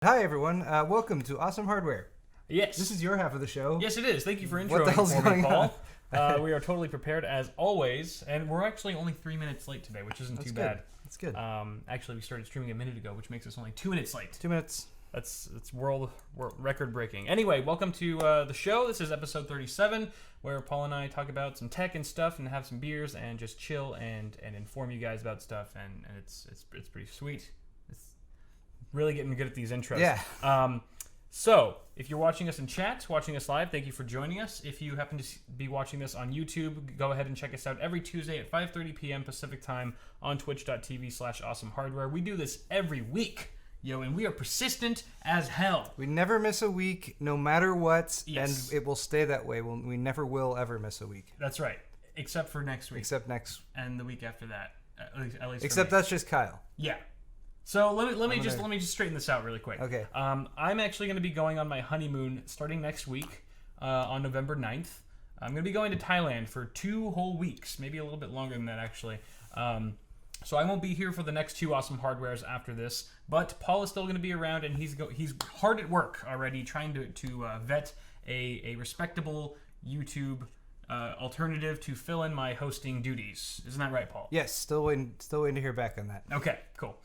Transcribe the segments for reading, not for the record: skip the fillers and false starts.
Hi everyone, welcome to Awesome Hardware. Yes. This is your half of the show. Yes, it is. Thank you for introing What the hell's for going me, Paul. We are totally prepared as always, and we're actually only 3 minutes late today, which isn't too bad. That's good. Actually, we started streaming a minute ago, which makes us only 2 minutes late. 2 minutes. That's world record breaking. Anyway, welcome to the show. This is episode 37, where Paul and I talk about some tech and stuff, and have some beers, and just chill and inform you guys about stuff, and it's pretty sweet. Really getting good at these intros. Yeah. So, if you're watching us in chat, watching us live, thank you for joining us. If you happen to be watching this on YouTube, go ahead and check us out every Tuesday at 5:30 p.m. Pacific Time on twitch.tv/awesomehardware. We do this every week, and we are persistent as hell. We never miss a week, no matter what, Yes. and it will stay that way. We never will ever miss a week. That's right. Except for next week. Except next. And the week after that. At least Except for me. that's just Kyle. Yeah. So let me just straighten this out really quick. Okay. I'm actually going to be going on my honeymoon starting next week on November 9th. I'm going to be going to Thailand for 2 whole weeks, maybe a little bit longer than that actually. So I won't be here for the next 2 Awesome Hardwares after this, but Paul is still going to be around, and he's hard at work already trying to vet a respectable YouTube alternative to fill in my hosting duties. Isn't that right, Paul? Yes, still waiting to hear back on that. Okay, cool.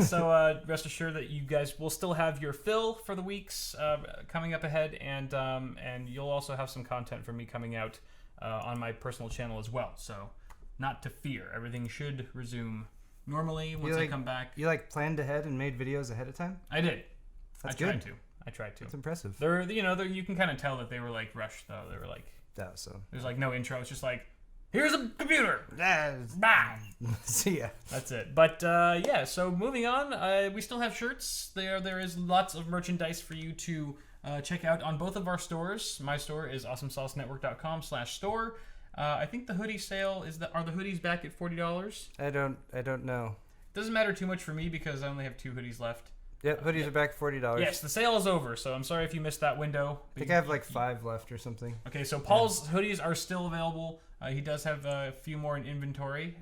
So rest assured that you guys will still have your fill for the weeks coming up ahead, and you'll also have some content from me coming out on my personal channel as well. So not to fear, everything should resume normally once I come back. You planned ahead and made videos ahead of time? I did. That's I good. tried to. That's impressive. You can kind of tell that they were rushed though. They were there's no intro. It's just here's a computer. Bah! See ya. That's it. But yeah, so moving on, we still have shirts. There is lots of merchandise for you to check out on both of our stores. My store is awesomesaucenetwork.com/store. I think the hoodie sale are the hoodies back at $40? I don't know. Doesn't matter too much for me because I only have 2 hoodies left. Yep, hoodies are back at $40. Yes, the sale is over, so I'm sorry if you missed that window. I think I have 5 left or something. Okay, so Paul's hoodies are still available. He does have a few more in inventory,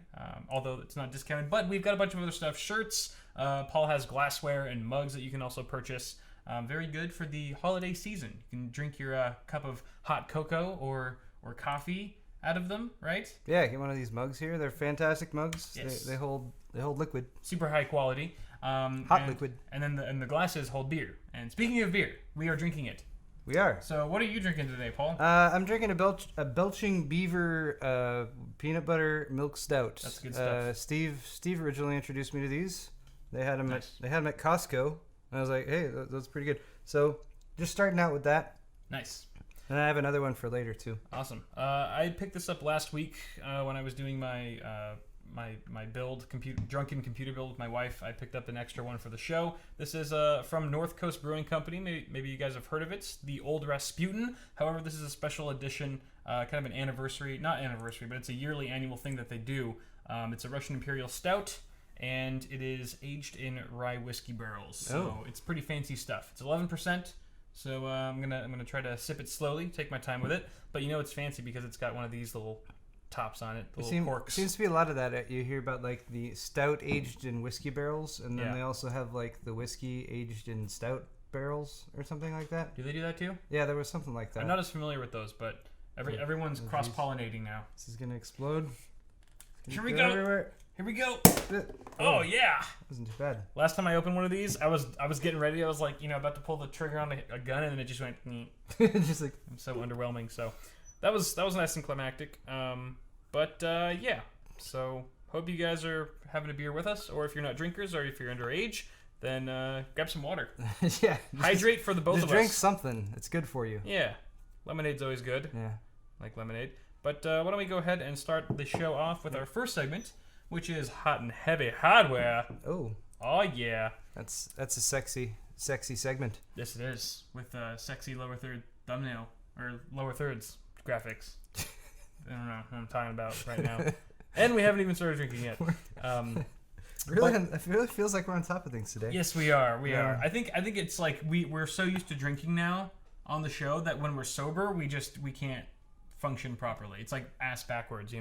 although it's not discounted. But we've got a bunch of other stuff. Shirts. Paul has glassware and mugs that you can also purchase. Very good for the holiday season. You can drink your cup of hot cocoa or coffee out of them, right? Yeah, get one of these mugs here. They're fantastic mugs. Yes. They hold liquid. Super high quality. Hot liquid. And then the glasses hold beer. And speaking of beer, we are drinking it. We are. So what are you drinking today, Paul? I'm drinking a Belching Beaver peanut butter milk stout. That's good stuff. Steve originally introduced me to these. They had them Nice. at Costco, and I was like, hey, that's pretty good. So just starting out with that. Nice. And I have another one for later too. Awesome. I picked this up last week when I was doing my my drunken computer build with my wife. I picked up an extra one for the show. This is from North Coast Brewing Company. Maybe you guys have heard of it. The Old Rasputin. However, this is a special edition, kind of an anniversary, not anniversary, but it's a yearly annual thing that they do. It's a Russian Imperial Stout, and it is aged in rye whiskey barrels. So It's pretty fancy stuff. It's 11%. So I'm gonna try to sip it slowly, take my time with it. But it's fancy because it's got one of these little tops on it, the little corks. Seems to be a lot of that. You hear about the stout aged in whiskey barrels, and then they also have the whiskey aged in stout barrels or something like that. Do they do that too? Yeah, there was something like that. I'm not as familiar with those, but everyone's cross-pollinating now. This is gonna explode. Here we go. Everywhere. Here we go. Oh yeah. Wasn't too bad. Last time I opened one of these, I was getting ready. I was about to pull the trigger on a gun, and then it just went. Just so underwhelming. So that was nice and climactic. But yeah. So hope you guys are having a beer with us, or if you're not drinkers, or if you're underage, then grab some water. Yeah. Hydrate for the both of us. Just drink something. It's good for you. Yeah. Lemonade's always good. Yeah. Like lemonade. But why don't we go ahead and start the show off with our first segment, which is hot and heavy hardware. Oh yeah. That's a sexy segment. Yes, it is, with sexy lower third thumbnail or lower thirds graphics. I don't know what I'm talking about right now. And we haven't even started drinking yet. It really feels like we're on top of things today. Yes, we are. We are. I think it's we're so used to drinking now on the show that when we're sober, we can't function properly. It's like ass backwards,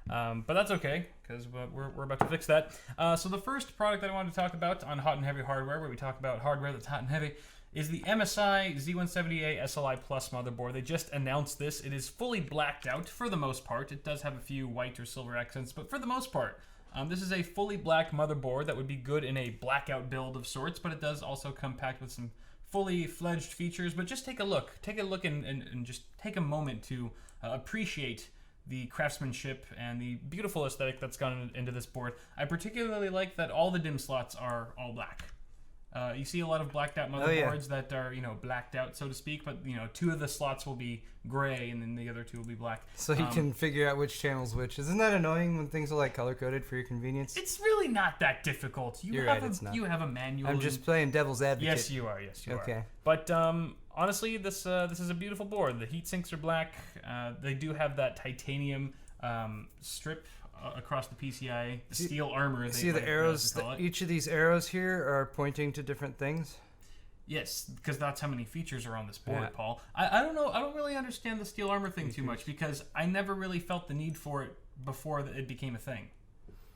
But that's okay, because we're about to fix that. So the first product that I wanted to talk about on Hot and Heavy Hardware, where we talk about hardware that's hot and heavy, is the MSI Z170A SLI Plus motherboard. They just announced this. It is fully blacked out for the most part. It does have a few white or silver accents, but for the most part, this is a fully black motherboard that would be good in a blackout build of sorts, but it does also come packed with some fully fledged features. But just take a look. Take a look and just take a moment to appreciate the craftsmanship and the beautiful aesthetic that's gone into this board. I particularly like that all the DIMM slots are all black. You see a lot of blacked out motherboards that are, blacked out, so to speak, but, 2 of the slots will be gray and then the other 2 will be black. So you can figure out which channel's which. Isn't that annoying when things are like color-coded for your convenience? It's really not that difficult. You have a manual. I'm just playing devil's advocate. Yes, you are. Okay. But honestly, this is a beautiful board. The heat sinks are black. They do have that titanium strip across the PCI, the steel armor. See the arrows? Each of these arrows here are pointing to different things. Yes, because that's how many features are on this board, Paul. I don't know. I don't really understand the steel armor thing too much because I never really felt the need for it before it became a thing.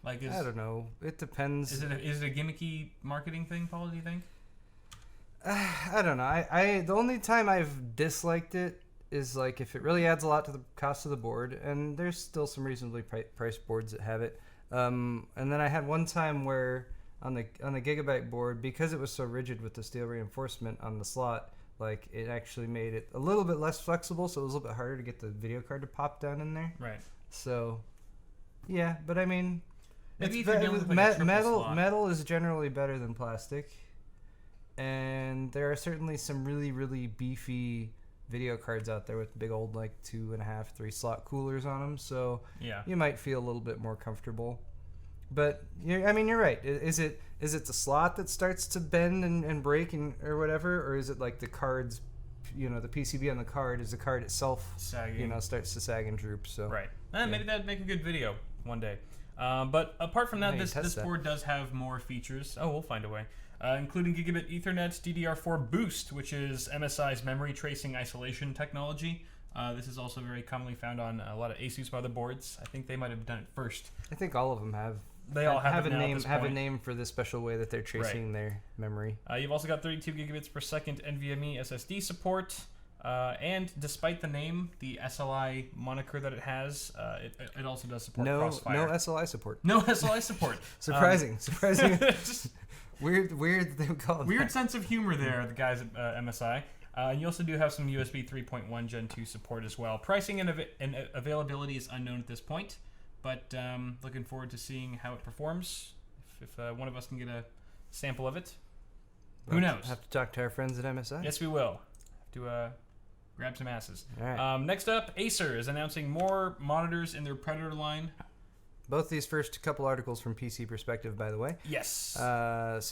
I don't know. It depends. Is it a gimmicky marketing thing, Paul? Do you think? I don't know. I the only time I've disliked it is like if it really adds a lot to the cost of the board, and there's still some reasonably priced boards that have it. And then I had one time where on the Gigabyte board, because it was so rigid with the steel reinforcement on the slot, like it actually made it a little bit less flexible, so it was a little bit harder to get the video card to pop down in there. Right. So, yeah, but I mean, maybe if you're dealing with like a metal is generally better than plastic, and there are certainly some really, really beefy video cards out there with big old like 2.5, 3 slot coolers on them, so you might feel a little bit more comfortable. But you're right. Is it the slot that starts to bend and break or whatever, or is it like the cards? The PCB on the card is the card itself sagging. Starts to sag and droop. So right. Maybe that'd make a good video one day. But apart from that, this board does have more features. Oh, we'll find a way. Including Gigabit Ethernet DDR4 Boost, which is MSI's memory tracing isolation technology. This is also very commonly found on a lot of Asus motherboards. I think they might have done it first. I think all of them have. They all have a name for the special way that they're tracing their memory. You've also got 32 gigabits per second NVMe SSD support. And despite the name, the SLI moniker that it has, it also does support Crossfire. No SLI support. No SLI support. Surprising. Just weird that they would call it weird sense of humor there, the guys at MSI. You also do have some USB 3.1 Gen 2 support as well. Pricing and availability is unknown at this point, but looking forward to seeing how it performs. If one of us can get a sample of it, who knows? Have to talk to our friends at MSI. Yes, we will. Have to grab some asses. All right. Next up, Acer is announcing more monitors in their Predator line. Both these first couple articles from PC Perspective, by the way. Yes. So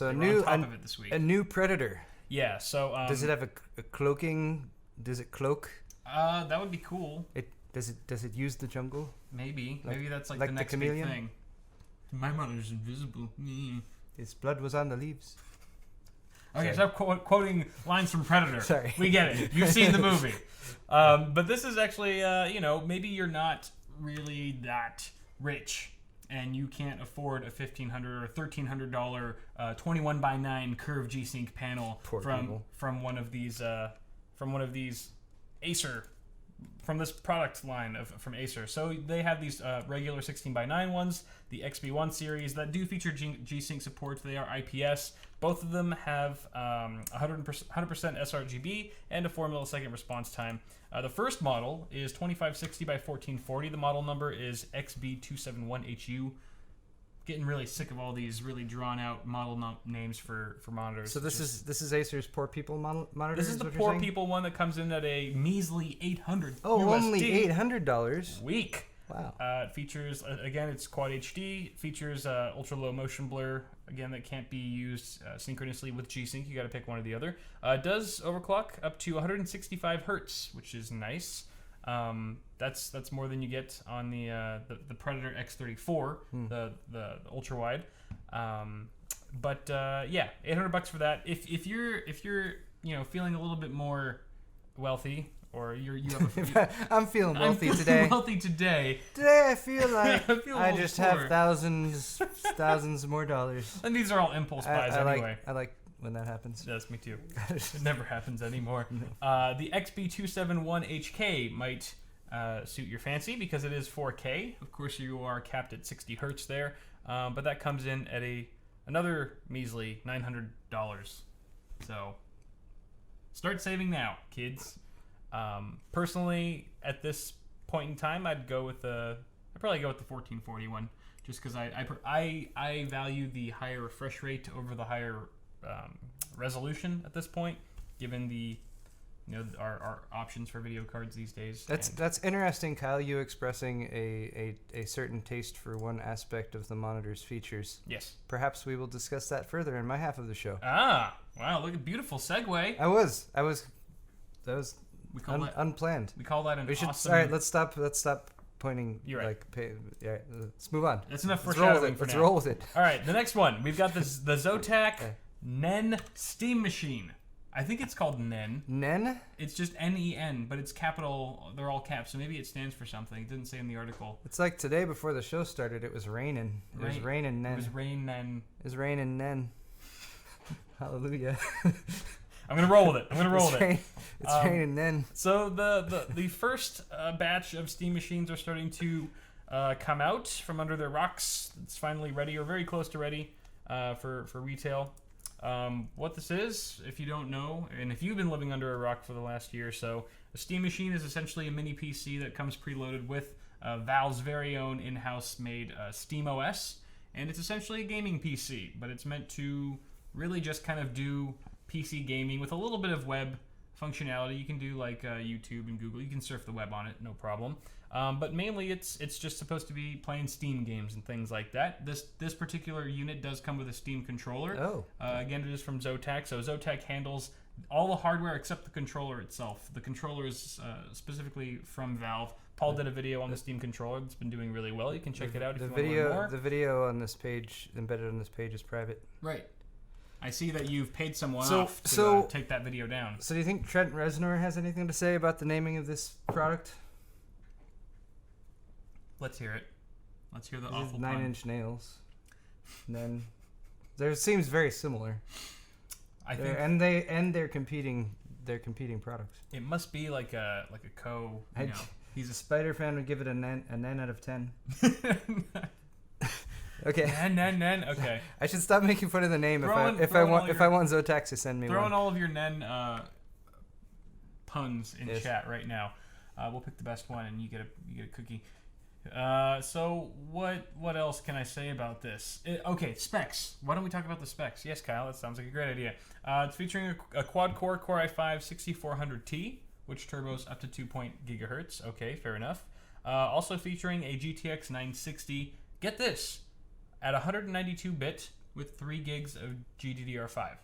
on top of it this week. A new Predator. Yeah. So does it have a cloaking? Does it cloak? That would be cool. Does it use the jungle? Maybe that's like the next big thing. My monitor's invisible. His blood was on the leaves. Okay, stop quoting lines from Predator. Sorry. We get it. You've seen the movie. But this is actually, maybe you're not really that rich and you can't afford a $1,500 or $1,300 21x9 curved G-Sync panel from one of these Acer, from this product line from Acer. So they have these regular 16x9 ones, the XB1 series that do feature G-Sync support. They are IPS. Both of them have 100% sRGB and a 4 millisecond response time. The first model is 2560 by 1440. The model number is XB271HU. Getting really sick of all these really drawn out model names for monitors. So this is Acer's poor people monitor. This is the poor people one that comes in at a measly $800. Oh, USD. Only $800. Weak. Wow. It features again, it's Quad HD. It features ultra low motion blur. Again, that can't be used synchronously with G-Sync. You got to pick one or the other. It does overclock up to 165 hertz, which is nice. That's more than you get on the Predator X34, the ultra wide. But $800 for that. If you're feeling a little bit more wealthy, or you have a. I'm feeling wealthy I'm today. Wealthy today. Today I feel like I feel a I little just poor. have thousands more dollars. And these are all impulse buys anyway. I like when that happens. Yes, me too. It never happens anymore. The XB271HK might suit your fancy because it is 4K. Of course, you are capped at 60 hertz there, but that comes in at another measly $900. So start saving now, kids. Personally, at this point in time, I'd probably go with the 1441, just because I value the higher refresh rate over the higher resolution at this point, given the our options for video cards these days. That's interesting, Kyle. You expressing a certain taste for one aspect of the monitor's features. Yes. Perhaps we will discuss that further in my half of the show. Ah, wow! Look at beautiful segue. That was unplanned. We call that an awesome. All right, let's stop pointing. You're right. Let's move on. That's enough Let's foreshadowing for Let's now. roll with it. All right, the next one. We've got the Zotac NEN Steam Machine. I think it's called NEN. NEN? It's just NEN, but it's capital. They're all caps, so maybe it stands for something. It didn't say in the article. It's like today before the show started, it was raining. It was raining NEN. It was rain NEN. It was raining NEN. Hallelujah. I'm gonna roll with it. It's raining NEN. So the first batch of Steam machines are starting to come out from under their rocks. It's finally ready, or very close to ready, for retail. What this is, if you don't know, and if you've been living under a rock for the last year or so, a Steam machine is essentially a mini PC that comes preloaded with Valve's very own in-house made Steam OS, and it's essentially a gaming PC, but it's meant to really just kind of do PC gaming with a little bit of web functionality. You can do like YouTube and Google. You can surf the web on it, no problem. But mainly, it's just supposed to be playing Steam games and things like that. This particular unit does come with a Steam controller. Oh. Again, it is from Zotac. So Zotac handles all the hardware except the controller itself. The controller is specifically from Valve. Paul did a video on the Steam controller. It's been doing really well. You can check it out if you want to learn more. The video on this page, embedded on this page, is private. Right. I see that you've paid someone off to take that video down. So do you think Trent Reznor has anything to say about the naming of this product? Let's hear it. Let's hear the This awful is pun. 9 Inch Nails. And then there seems very similar. I think they're competing products. it must be like a co. He's a Spider fan would give it a 9 out of 10. Okay. Nen. Okay. I should stop making fun of the name if I want Zotac to send me Throw one. in all of your Nen puns in chat right now. We'll pick the best one, and you get a cookie. So what else can I say about this? Okay, specs. Why don't we talk about the specs? Yes, Kyle, that sounds like a great idea. It's featuring a quad-core Core i5 6400T, which turbos up to 2.0 gigahertz. Okay, fair enough. Also featuring a GTX 960. Get this, at 192-bit with 3 gigs of GDDR5.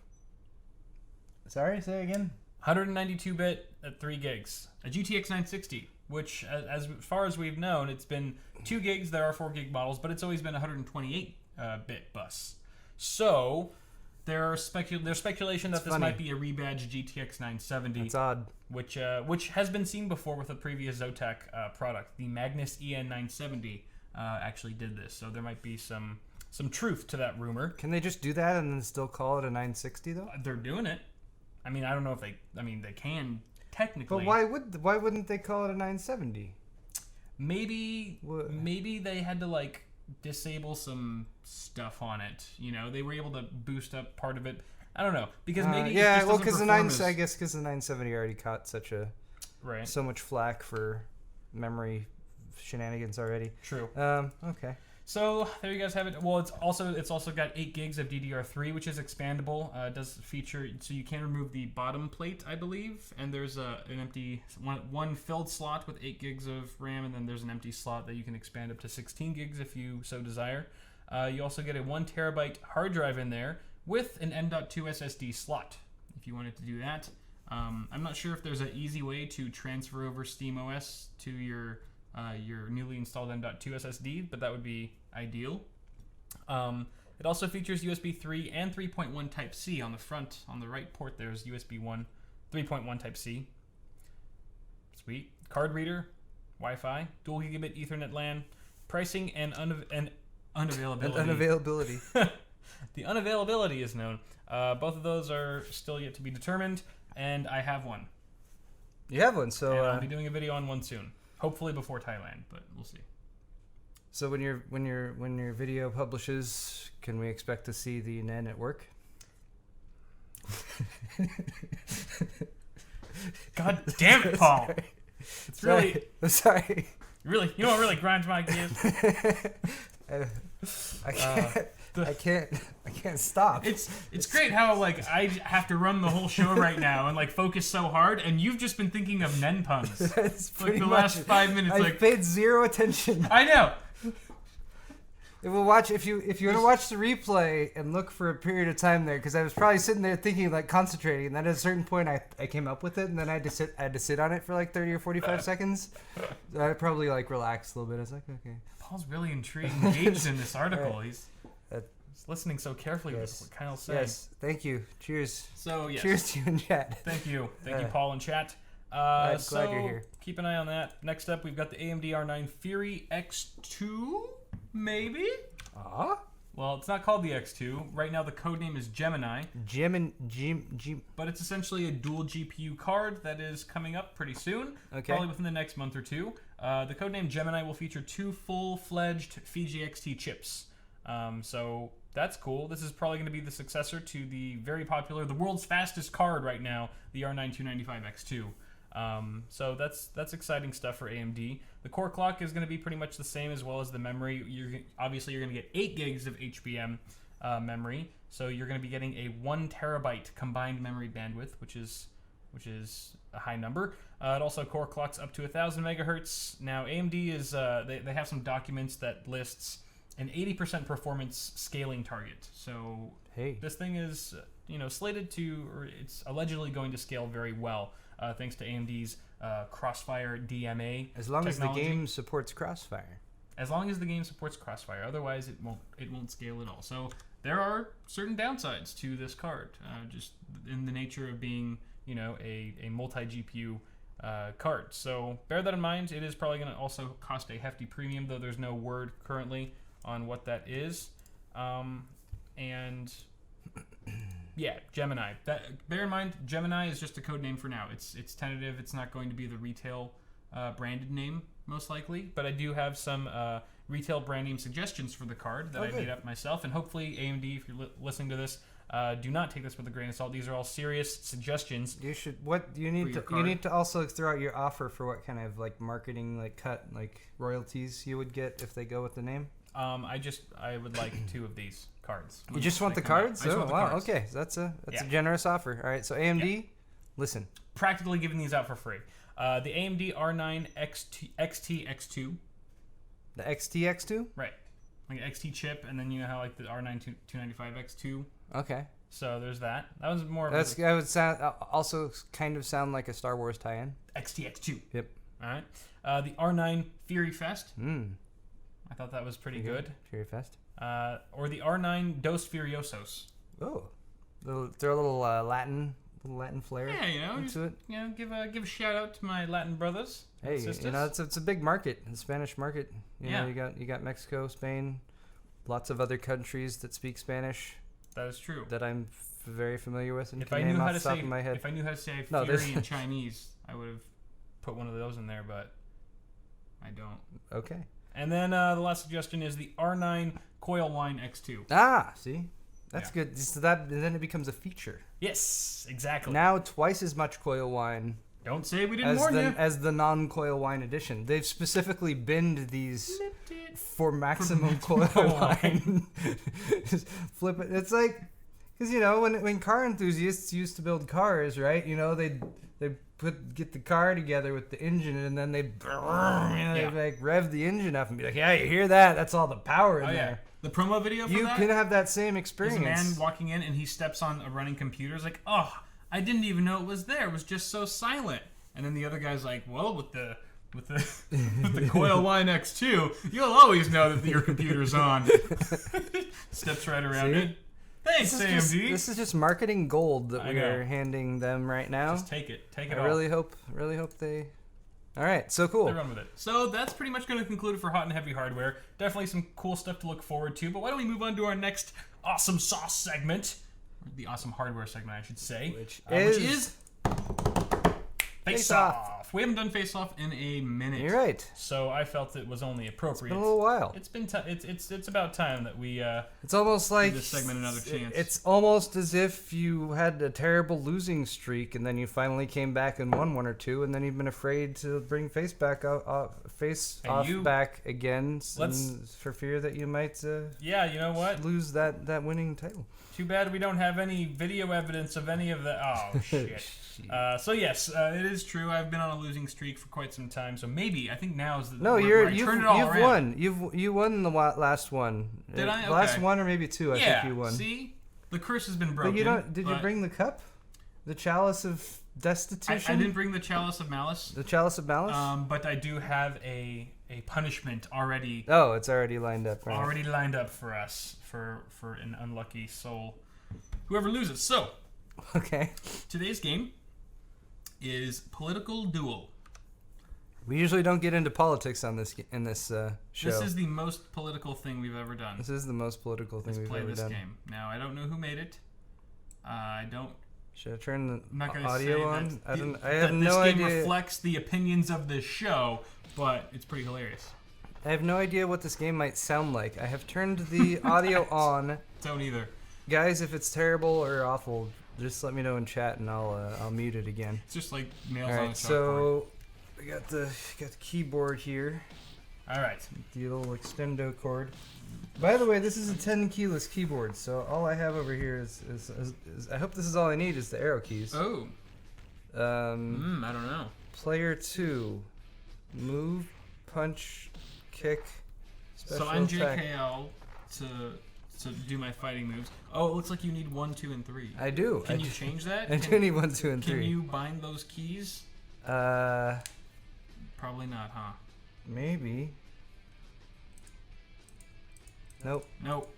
Sorry, say again. 192-bit at 3 gigs. A GTX 960, which, as far as we've known, it's been 2 gigs. There are 4 gig models, but it's always been 128-bit bus. So there's speculation that this might be a rebadged GTX 970. That's odd. Which has been seen before with a previous Zotac product. The Magnus EN 970 actually did this, so there might be some truth to that rumor. Can they just do that and then still call it a 960 though? They're doing it. I mean, I don't know if they can technically. But why wouldn't they call it a 970? Maybe they had to like disable some stuff on it. They were able to boost up part of it. I don't know, because maybe because the 970 already caught so much flack for memory shenanigans already. True. Okay. So there you guys have it. Well, it's also got 8 gigs of DDR3, which is expandable. It does feature, so you can remove the bottom plate, I believe, and there's an empty one filled slot with 8 gigs of RAM, and then there's an empty slot that you can expand up to 16 gigs if you so desire. You also get a 1 terabyte hard drive in there with an M.2 SSD slot if you wanted to do that. I'm not sure if there's an easy way to transfer over SteamOS to your newly installed M.2 SSD, but that would be ideal. It also features USB 3 and 3.1 Type-C on the front. On the right port, there's USB 3.1 Type-C. Sweet. Card reader, Wi-Fi, dual gigabit Ethernet LAN, pricing and unavailability. Unavailability. The unavailability is known. Both of those are still yet to be determined, and I have one. You have one, so And I'll be doing a video on one soon. Hopefully before Thailand, but we'll see. So when your video publishes, can we expect to see the NAN at work? God damn it, Paul! Sorry. It's really, I'm sorry. really, you know what really grinds my gears? I can't stop. It's great how like I have to run the whole show right now and like focus so hard, and you've just been thinking of Nen puns. That's like pretty the much last 5 minutes. I Like paid zero attention. I know. If we'll watch, if you want to watch the replay and look for a period of time there, because I was probably sitting there thinking, like concentrating, and then at a certain point I came up with it, and then I had to sit on it for like 30 or 45 seconds. So I probably like relaxed a little bit. I was like, okay. Paul's really engaged in this article. Right. He's listening so carefully to what Kyle's saying. Yes, thank you. Cheers. So yes. Cheers to you in chat. Thank you, Paul in chat. Glad you're here. Keep an eye on that. Next up, we've got the AMD R9 Fury X2, maybe? Well, it's not called the X2. Right now, the codename is Gemini. But it's essentially a dual GPU card that is coming up pretty soon. Okay. Probably within the next month or two. The codename Gemini will feature 2 full-fledged Fiji XT chips. So that's cool. This is probably going to be the successor to the very popular, the world's fastest card right now, the R9 295 X2. So that's exciting stuff for AMD. The core clock is going to be pretty much the same, as well as the memory. Obviously you're going to get 8 gigs of HBM memory, so you're going to be getting a 1 terabyte combined memory bandwidth, which is a high number. It also core clocks up to 1,000 megahertz. Now AMD is they have some documents that lists an 80% performance scaling target. So this thing is slated to, or it's allegedly going to scale very well. Thanks to AMD's Crossfire DMA. As long technology. as the game supports Crossfire. As long as the game supports Crossfire, otherwise it won't scale at all. So there are certain downsides to this card, just in the nature of being a multi-GPU card. So bear that in mind. It is probably going to also cost a hefty premium, though there's no word currently on what that is. And yeah, Gemini. Bear in mind, Gemini is just a code name for now. It's tentative. It's not going to be the retail branded name, most likely. But I do have some retail brand name suggestions for the card that I made up myself. And hopefully, AMD, if you're listening to this, do not take this with a grain of salt. These are all serious suggestions. You should. What you need to you need to also throw out your offer for what kind of like marketing cut royalties you would get if they go with the name. I would like 2 of these cards. You just want the cards? Oh, wow. Cards. Okay, so that's a generous offer. All right, so AMD, listen. Practically giving these out for free. The AMD R9 XT X2. The XT X2? Right. Like an XT chip, and then you know how like the R9 295 X2. Okay. So there's that. That was more. That would sound also kind of sound like a Star Wars tie-in. XT X2. Yep. All right. The R9 Fury Fest. I thought that was pretty good. Fury Fest. Or the R9 Dos Furiosos. Oh, throw a little Latin flair. Yeah, into it. Give a shout out to my Latin brothers. Hey, sisters. it's a big market, the Spanish market. You got Mexico, Spain, lots of other countries that speak Spanish. That is true. That I'm very familiar with. And if I knew how to say, my head. If I knew how to say Fury in Chinese, I would have put one of those in there, but I don't. Okay. And then the last suggestion is the R9 Coil Wine X2. Ah, see? That's good. So and then it becomes a feature. Yes, exactly. Now twice as much coil wine. Don't say we didn't warn you. As the non-coil wine edition. They've specifically binned these for maximum coil wine. Just flip it. It's like, because when car enthusiasts used to build cars, right? They'd get the car together with the engine, and then they'd rev the engine up and be like, yeah, you hear that? That's all the power in there. The promo video for you that? can have that same experience. There's a man walking in, and he steps on a running computer. He's like, oh, I didn't even know it was there. It was just so silent. And then the other guy's like, well, with the Coil Wine X2, you'll always know that your computer's on. Steps right around it. Thanks, AMD. This is just marketing gold that we are handing them right now. Just take it. Take it all. I really hope they All right, so cool. They run with it. So that's pretty much going to conclude it for hot and heavy hardware. Definitely some cool stuff to look forward to. But why don't we move on to our next awesome sauce segment, or the awesome hardware segment, I should say, Which which is Face Off. We haven't done Face Off in a minute. You're right. So I felt it was only appropriate. It's been a little while. It's been it's about time that we It's almost like give this segment another chance. It's almost as if you had a terrible losing streak and then you finally came back and won one or two, and then you've been afraid to bring Face Off back again for fear that you might yeah, you know what? lose that winning title. Too bad we don't have any video evidence of any of that. Oh, shit. So yes, it is true. I've been on a losing streak for quite some time. So maybe I think now is the where I turn it all you've around. won. You won the last one. Did I? Okay. Last one or maybe two? I think you won. See, the curse has been broken. But you don't. Did you bring the cup? The chalice of destitution? I didn't bring the chalice of malice. The chalice of malice? But I do have a punishment already. Oh, it's already lined up. Right? Already lined up for us for an unlucky soul, whoever loses. So, okay. Today's game is Political Duel. We usually don't get into politics on this show. This is the most political thing we've ever done. This is the most political thing we've ever done. Let's play this game. Now, I don't know who made it. I don't. Should I turn the audio on? I have no idea. This game reflects the opinions of this show, but it's pretty hilarious. I have no idea what this game might sound like. I have turned the audio on. Don't either. Guys, if it's terrible or awful, just let me know in chat and I'll mute it again. It's just like nails on a chalkboard. So we got the keyboard here. All right. The little extendo cord. By the way, this is a 10 keyless keyboard, so all I have over here is I hope this is all I need is the arrow keys. Oh. I don't know. Player 2. Move, punch, kick, special So I'm attack. JKL to do my fighting moves. Oh, it looks like you need 1, 2, and 3. I do. Can you change that? I do need 1, 2, and 3. Can you bind those keys? Probably not, huh? Maybe. Nope. Nope.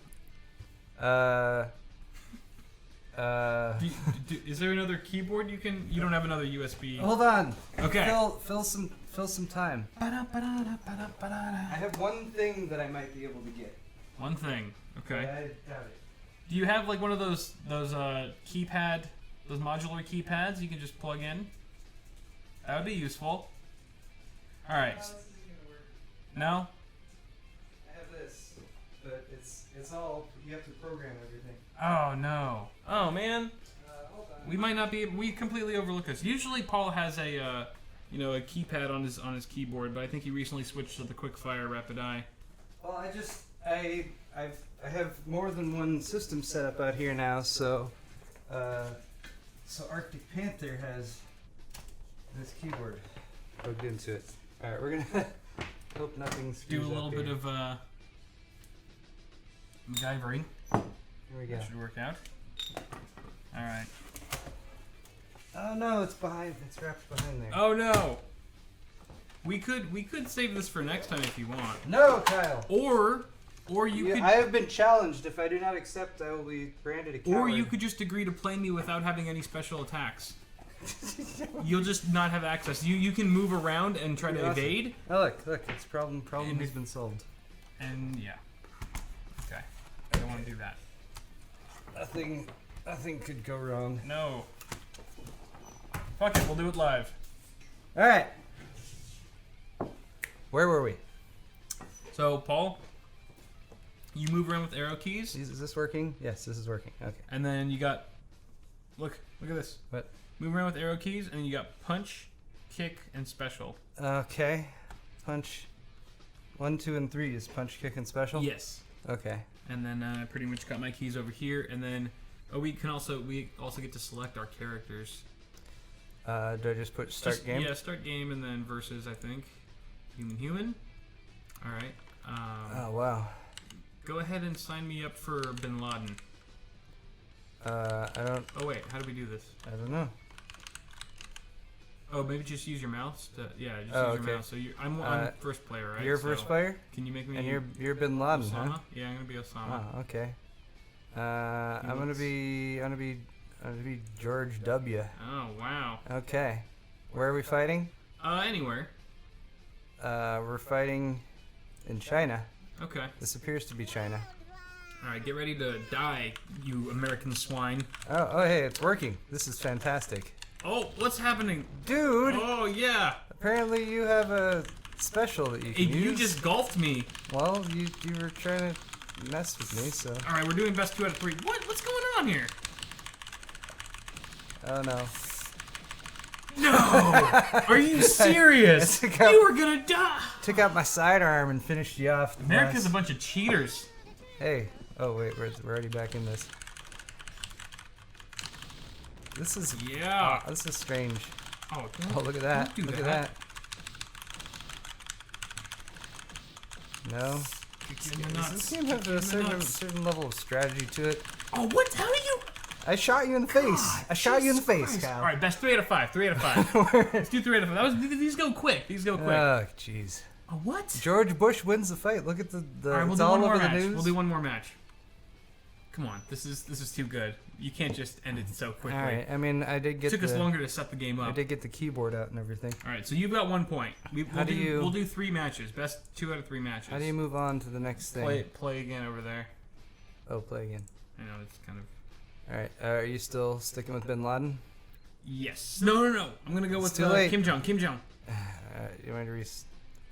Is there another keyboard you can? You don't have another USB. Hold on. Okay. Fill some time. I have one thing that I might be able to get. One thing. Okay. I doubt it. Do you have like one of those keypad, those modular keypads you can just plug in? That would be useful. All right. No. I have this, but it's all you have to program everything. Oh no. Oh man. Hold on. We might not be. We completely overlook this. Usually Paul has a keypad on his keyboard, but I think he recently switched to the Quickfire Rapid Eye. Well, I have more than one system set up out here now, so Arctic Panther has this keyboard plugged into it. All right, we're gonna hope nothing screws Do a up little here. bit of MacGyvering. Here we go. That should work out. All right. Oh no, it's behind. It's wrapped behind there. Oh no. We could save this for next time if you want. No, Kyle. Or you could. I have been challenged. If I do not accept, I will be branded a coward. Or you could just agree to play me without having any special attacks. You'll just not have access. You can move around and try to evade. Oh look, it's problem has been solved. And yeah. Okay. I don't want to do that. Nothing could go wrong. No. Fuck it, we'll do it live. All right. Where were we? So, Paul, you move around with arrow keys. Is this working? Yes, this is working. Okay. And then you got, look at this. What? Move around with arrow keys, and then you got punch, kick, and special. Okay. Punch. 1, 2, and 3 is punch, kick, and special? Yes. Okay. And then I pretty much got my keys over here, and then we also get to select our characters. Do I just put start game? Yeah, start game, and then versus, I think. Human. All right. Oh, wow. Go ahead and sign me up for Bin Laden. I don't... Oh, wait. How do we do this? I don't know. Oh, maybe just use your mouse? Just use your mouse. So I'm first player, right? You're first player? Can you make me... And you're Bin Laden, Osama? huh? Yeah, I'm going to be Osama. Oh, okay. I'm gonna be George W. Oh, wow. Okay. Where are we fighting? Anywhere. We're fighting in China. Okay. This appears to be China. All right, get ready to die, you American swine. Oh, hey, it's working. This is fantastic. Oh, what's happening? Dude! Oh, yeah. Apparently you have a special that you can use. You just golfed me. Well, you were trying to mess with me, so... All right, we're doing best 2 out of 3. What's going on here? Oh, no. No! Are you serious? You were gonna die! Took out my sidearm and finished you off. America's a bunch of cheaters. Hey. Oh, wait, we're already back in this. This is... Yeah. This is strange. Oh, look at that. Don't do Look that. at that. No. Does this game have a certain level of strategy to it? Oh, what? How are you? I shot you in the face. I shot you in the face, Kyle. All right, best 3 out of 5. 3 out of 5. Let's do 3 out of 5. These go quick. Oh, jeez. Oh, what? George Bush wins the fight. Look at the all right, we'll it's do all one more over the match. news. We'll do one more match. Come on, this is too good. You can't just end it so quickly. All right. I mean, I did get. It took us longer to set the game up. I did get the keyboard out and everything. All right, so you've got 1 point. We'll do 3 matches. Best 2 out of 3 matches. How do you move on to the next thing? Play again over there. Oh, play again. I know it's kind of. All right. Are you still sticking with Bin Laden? Yes. No. I'm gonna go with Kim Jong. You mind to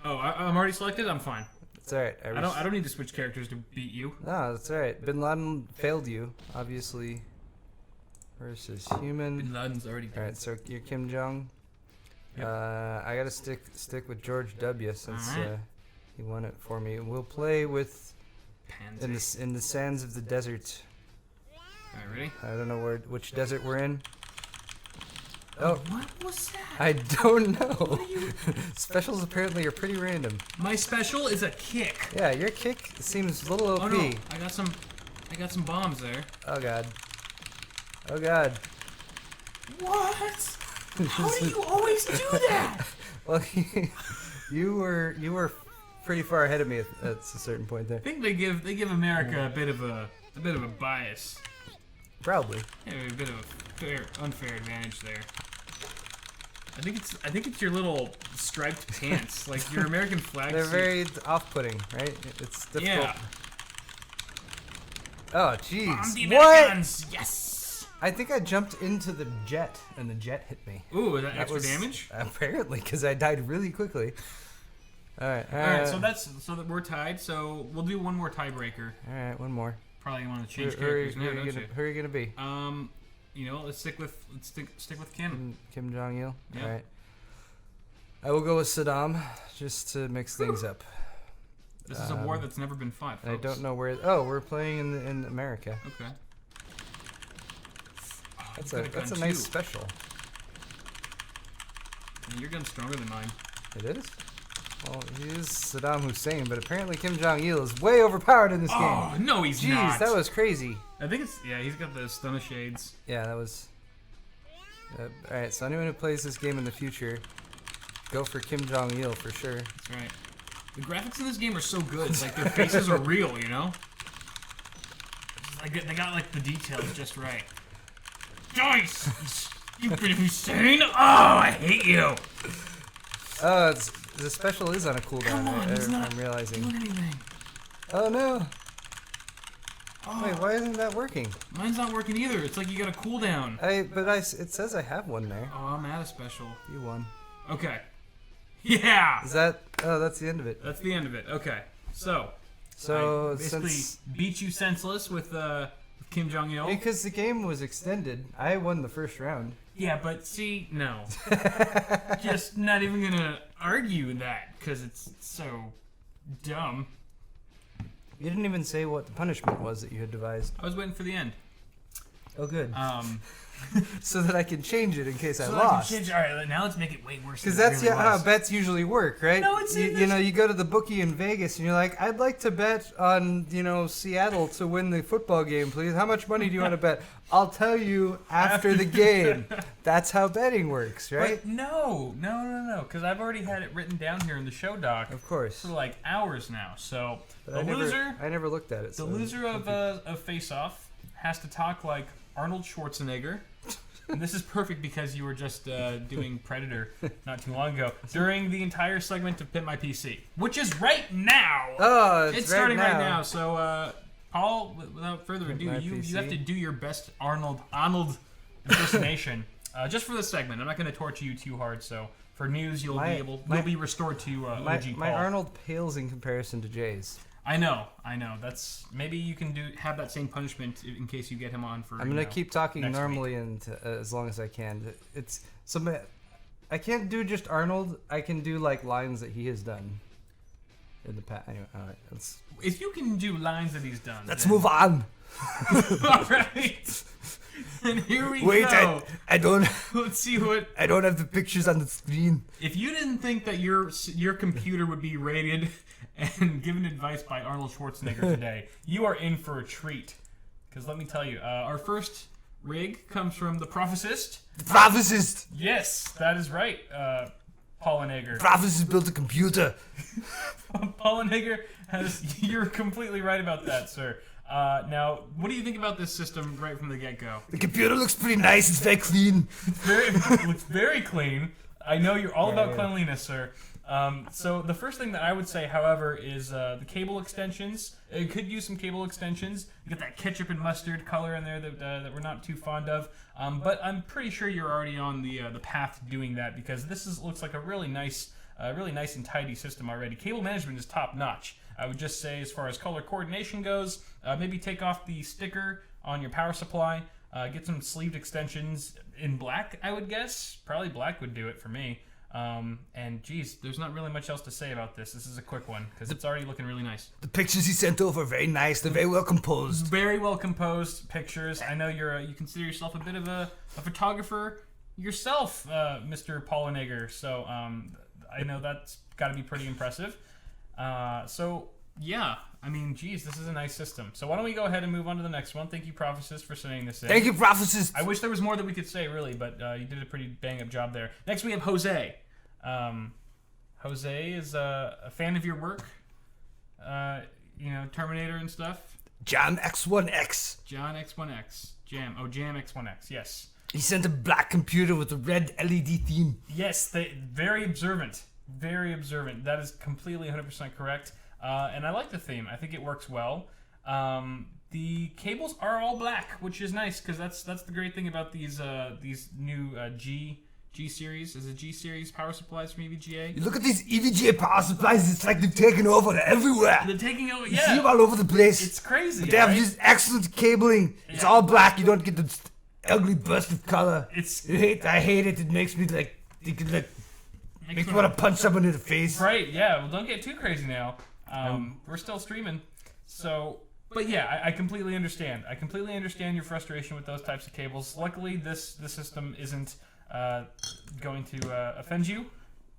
Oh, I'm already selected. I'm fine. It's all right. I don't need to switch characters to beat you. No, that's all right. Bin Laden failed you, obviously. Versus human. Bin Laden's already dead. All right, so you're Kim Jong. Yep. I gotta stick with George W. Since right. he won it for me. We'll play with Pansy. in the sands of the desert. All right, ready? I don't know which desert we're in. Oh, what was that? I don't know. What are you... Specials apparently are pretty random. My special is a kick. Yeah, your kick seems a little OP. Oh no, I got some bombs there. Oh god. Oh god. What? How do you always do that? Well, you were pretty far ahead of me at a certain point there. I think they give America a bit of a bias. Probably. Yeah, a bit of a unfair advantage there. I think it's your little striped pants, like your American flag. They're suit. very off-putting, right? It's difficult. Yeah. Oh, jeez. What? Yes. I think I jumped into the jet, and the jet hit me. Ooh, is that extra damage? Apparently, because I died really quickly. All right. All right. So that we're tied. So we'll do one more tiebreaker. All right, one more. Probably want to change characters now, don't you? Who are you gonna be? Let's stick with Kim. Kim Jong Il. Yeah. All right. I will go with Saddam, just to mix things up. This is a war that's never been fought, folks. I don't know where. Oh, we're playing in America. Okay. That's a nice special. And your gun's stronger than mine. It is. Well, he is Saddam Hussein, but apparently Kim Jong Il is way overpowered in this game. Oh no, he's not. Jeez, that was crazy. I think he's got the stunner shades. Yeah, that was. All right, so anyone who plays this game in the future, go for Kim Jong Il for sure. That's right. The graphics in this game are so good. It's like their faces are real, you know. Like they got like the details just right. Dice, you stupid Hussein! Oh, I hate you. Oh, the special is on a cooldown. Come on, he's not I'm realizing. doing anything. Oh no! Oh, Wait, why isn't that working? Mine's not working either. It's like you got a cooldown. It says I have one there. Oh, I'm at a special. You won. Okay. Yeah. Is that? Oh, that's the end of it. That's the end of it. Okay. So I basically beat you senseless with Kim Jong Il. Because the game was extended, I won the first round. Yeah, but see, no. Just not even gonna argue that because it's so dumb. You didn't even say what the punishment was that you had devised. I was waiting for the end. Oh, good. So that I can change it in case I lost. All right, now let's make it way worse. Because that's how bets usually work, right? No, it's you go to the bookie in Vegas and you're like, I'd like to bet on Seattle to win the football game, please. How much money do you want to bet? I'll tell you after the game. That's how betting works, right? But no. Because I've already had it written down here in the show doc. Of course. For like hours now. So I never looked at it. The loser of Face Off has to talk like Arnold Schwarzenegger And this is perfect because you were just doing Predator not too long ago during the entire segment of Pimp My PC, which is right now. Oh, it's starting right right now. So, Paul, without further ado, you have to do your best Arnold impersonation just for this segment. I'm not going to torture you too hard, so for news you'll be restored to OG Paul. My Arnold pales in comparison to Jay's. I know. That's maybe you can have that same punishment in case you get him on for. I'm gonna keep talking normally and as long as I can. I can't do just Arnold. I can do like lines that he has done in the past. Anyway, all right. If you can do lines that he's done, let's move on. All right. And here we go. Wait, I don't. Let's see what. I don't have the pictures on the screen. If you didn't think that your computer would be rated and given advice by Arnold Schwarzenegger today, you are in for a treat. Because let me tell you, our first rig comes from the Prophecist. The Prophecist! Yes, that is right, Pollinager. Prophecist built a computer. Pollinager has... You're completely right about that, sir. Now, what do you think about this system right from the get-go? The computer looks pretty nice. It's very clean. It looks very clean. I know you're all about cleanliness, sir. So the first thing that I would say, however, is the cable extensions. It could use some cable extensions. You get that ketchup and mustard color in there that we're not too fond of. But I'm pretty sure you're already on the path to doing that because this looks like a really nice and tidy system already. Cable management is top notch. I would just say, as far as color coordination goes, maybe take off the sticker on your power supply. Get some sleeved extensions in black, I would guess. Probably black would do it for me. And geez, there's not really much else to say about this. This is a quick one because it's already looking really nice. The pictures he sent over are very nice. They're very well composed. Very well composed pictures. I know you consider yourself a bit of a photographer yourself, Mr. Pollinager. So I know that's got to be pretty impressive. So yeah, I mean, geez, this is a nice system. So why don't we go ahead and move on to the next one? Thank you, Prophecist, for sending this in. Thank you, Prophecist. I wish there was more that we could say, really, but you did a pretty bang-up job there. Next, we have Jose. Jose is a fan of your work. Terminator and stuff. Jam X1X. John X1X. Jam X1X, yes. He sent a black computer with a red LED theme. Yes, very observant. Very observant. That is completely 100% correct. And I like the theme. I think it works well. The cables are all black, which is nice because that's the great thing about these new G series. Is it G series power supplies from EVGA? You look at these EVGA power supplies. It's like they've taken over. They're everywhere. They're taking over. You Yeah, see them all over the place. it's crazy. But they have right? just excellent cabling. It's all black. You don't get the ugly burst of color. I hate it. It makes me like makes me want to punch someone in the face. Right? Yeah. Well, don't get too crazy now. We're still streaming, so. But yeah, I completely understand. I completely understand your frustration with those types of cables. Luckily, this system isn't going to offend you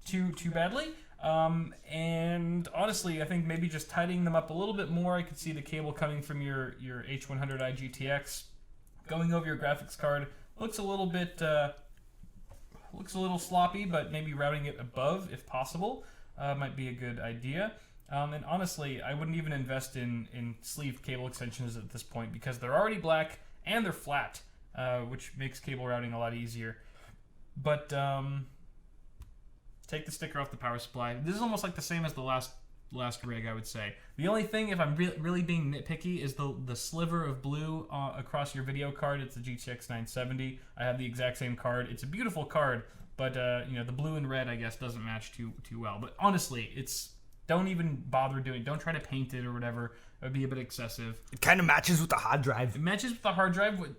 too badly. And honestly, I think maybe just tidying them up a little bit more. I could see the cable coming from your H100i GTX, going over your graphics card. Looks a little sloppy, but maybe routing it above if possible might be a good idea. And honestly, I wouldn't even invest in sleeved cable extensions at this point because they're already black and they're flat, which makes cable routing a lot easier. But take the sticker off the power supply. This is almost like the same as the last rig, I would say. The only thing, if I'm really being nitpicky, is the sliver of blue across your video card. It's the GTX 970. I have the exact same card. It's a beautiful card, but the blue and red, I guess, doesn't match too well. But honestly, don't even bother doing it. Don't try to paint it or whatever. It would be a bit excessive. It kind of matches with the hard drive. It matches with the hard drive with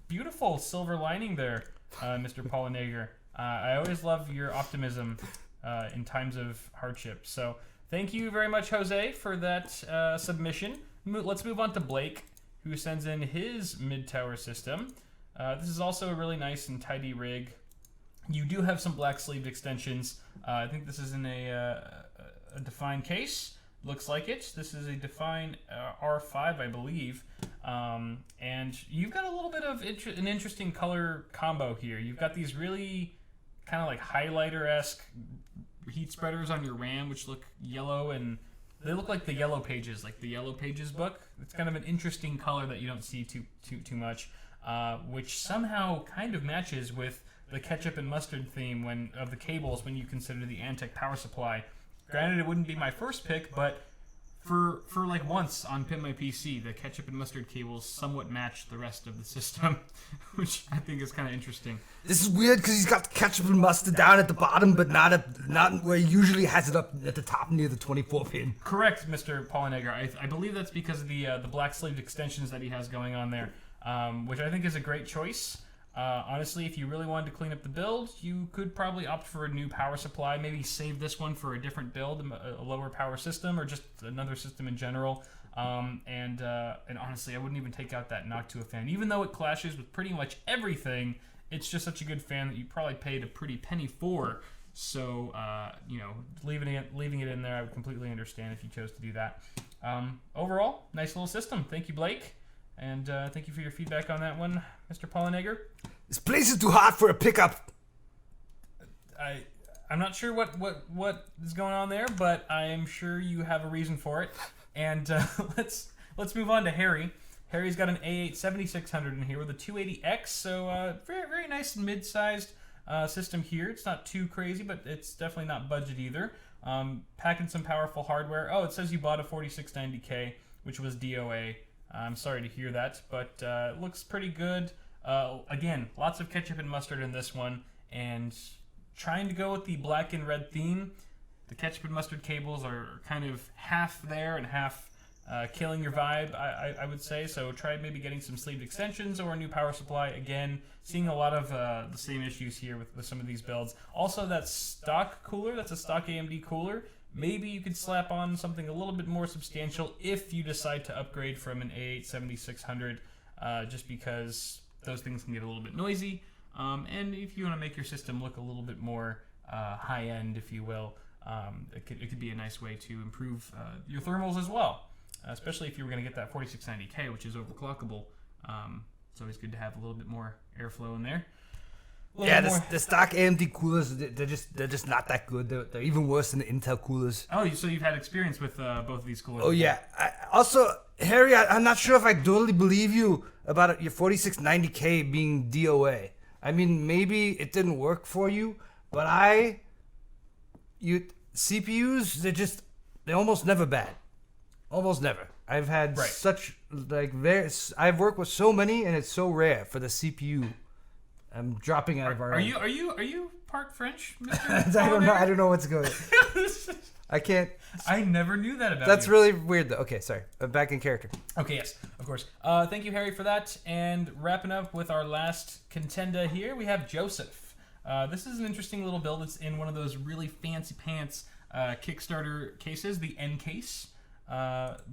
beautiful silver lining there, Mr. Pollinager. I always love your optimism in times of hardship. So thank you very much, Jose, for that submission. Let's move on to Blake, who sends in his mid-tower system. This is also a really nice and tidy rig. You do have some black sleeved extensions. I think this is in a Define case. Looks like it. This is a Define R5, I believe. And you've got a little bit of an interesting color combo here. You've got these really kind of like highlighter-esque heat spreaders on your RAM, which look yellow, and they look like the Yellow Pages, like the Yellow Pages book. It's kind of an interesting color that you don't see too much. which somehow kind of matches with the ketchup and mustard theme of the cables when you consider the Antec power supply. Granted, it wouldn't be my first pick, but for like once on Pimp My PC, the ketchup and mustard cables somewhat match the rest of the system, which I think is kind of interesting. This is weird because he's got the ketchup and mustard down at the bottom, but not where he usually has it up at the top near the 24 pin. Correct, Mr. Pollenegger. I believe that's because of the black sleeved extensions that he has going on there, which I think is a great choice. Honestly, if you really wanted to clean up the build, you could probably opt for a new power supply. Maybe save this one for a different build, a lower power system, or just another system in general. And honestly, I wouldn't even take out that Noctua fan. Even though it clashes with pretty much everything, it's just such a good fan that you probably paid a pretty penny for. So, leaving it in there, I would completely understand if you chose to do that. Overall, nice little system. Thank you, Blake. And thank you for your feedback on that one, Mr. Pollenegger. This place is too hot for a pickup. I'm not sure what is going on there, but I'm sure you have a reason for it. And let's move on to Harry. Harry's got an A8 7600 in here with a 280X, so very, very nice mid-sized system here. It's not too crazy, but it's definitely not budget either. Packing some powerful hardware. Oh, it says you bought a 4690K, which was DOA. I'm sorry to hear that, but it looks pretty good. Again, lots of ketchup and mustard in this one, and trying to go with the black and red theme. The ketchup and mustard cables are kind of half there and half killing your vibe, I would say. So try maybe getting some sleeved extensions or a new power supply. Again, seeing a lot of the same issues here with some of these builds. Also, that stock cooler, that's a stock AMD cooler. Maybe you could slap on something a little bit more substantial if you decide to upgrade from an A8 7600, just because those things can get a little bit noisy. And if you want to make your system look a little bit more high-end, if you will, it could be a nice way to improve your thermals as well, especially if you were going to get that 4690K, which is overclockable. It's always good to have a little bit more airflow in there. Yeah, the stock AMD coolers, they're just not that good. They're even worse than the Intel coolers. Oh, so you've had experience with both of these coolers? Oh, yeah. Also, Harry, I'm not sure if I totally believe you about your 4690K being DOA. I mean, maybe it didn't work for you, but CPUs, they're almost never bad. Almost never. I've had I've worked with so many, and it's so rare for the CPU. I'm dropping out of our. Are you part French, Mr. I don't know what's going on. I can't. I never knew that about That's you. really weird, though. Okay, sorry. Back in character. Okay, yes, of course. Thank you, Harry, for that. And wrapping up with our last contender here, we have Joseph. This is an interesting little build. It's in one of those really fancy pants Kickstarter cases, the N case,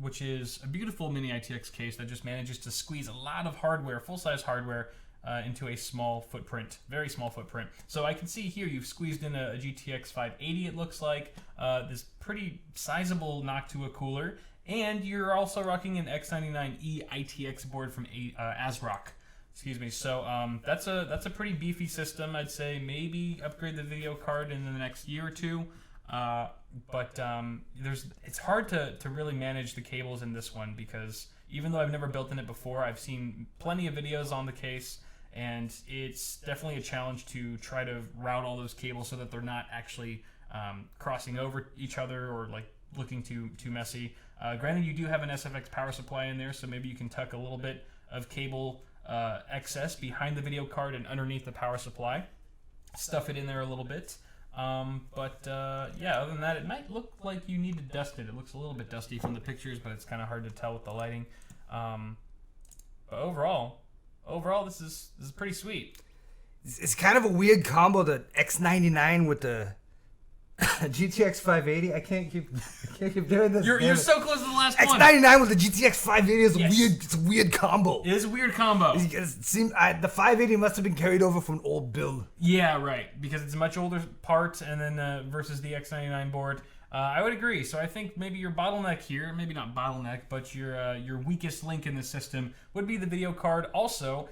which is a beautiful mini ITX case that just manages to squeeze a lot of hardware, full-size hardware, into a small footprint, very small footprint. So I can see here you've squeezed in a GTX 580, it looks like, this pretty sizable Noctua cooler, and you're also rocking an X99E ITX board from ASRock. Excuse me. So that's a pretty beefy system. I'd say maybe upgrade the video card in the next year or two. But it's hard to really manage the cables in this one because even though I've never built in it before, I've seen plenty of videos on the case, and it's definitely a challenge to try to route all those cables so that they're not actually crossing over each other or like looking too messy. Granted, you do have an SFX power supply in there, so maybe you can tuck a little bit of cable excess behind the video card and underneath the power supply. Stuff it in there a little bit. Yeah, other than that, it might look like you need to dust it. It looks a little bit dusty from the pictures, but it's kind of hard to tell with the lighting. But overall, this is pretty sweet. It's kind of a weird combo, the X99 with the GTX 580. I can't keep doing this. You're so close to the last one. X99 with the GTX 580 is a weird combo. It is a weird combo. It seemed the 580 must have been carried over from an old build. Yeah, right. Because it's a much older part, and then versus the X99 board. I would agree. So I think maybe your bottleneck here, maybe not bottleneck, but your weakest link in the system would be the video card. Also,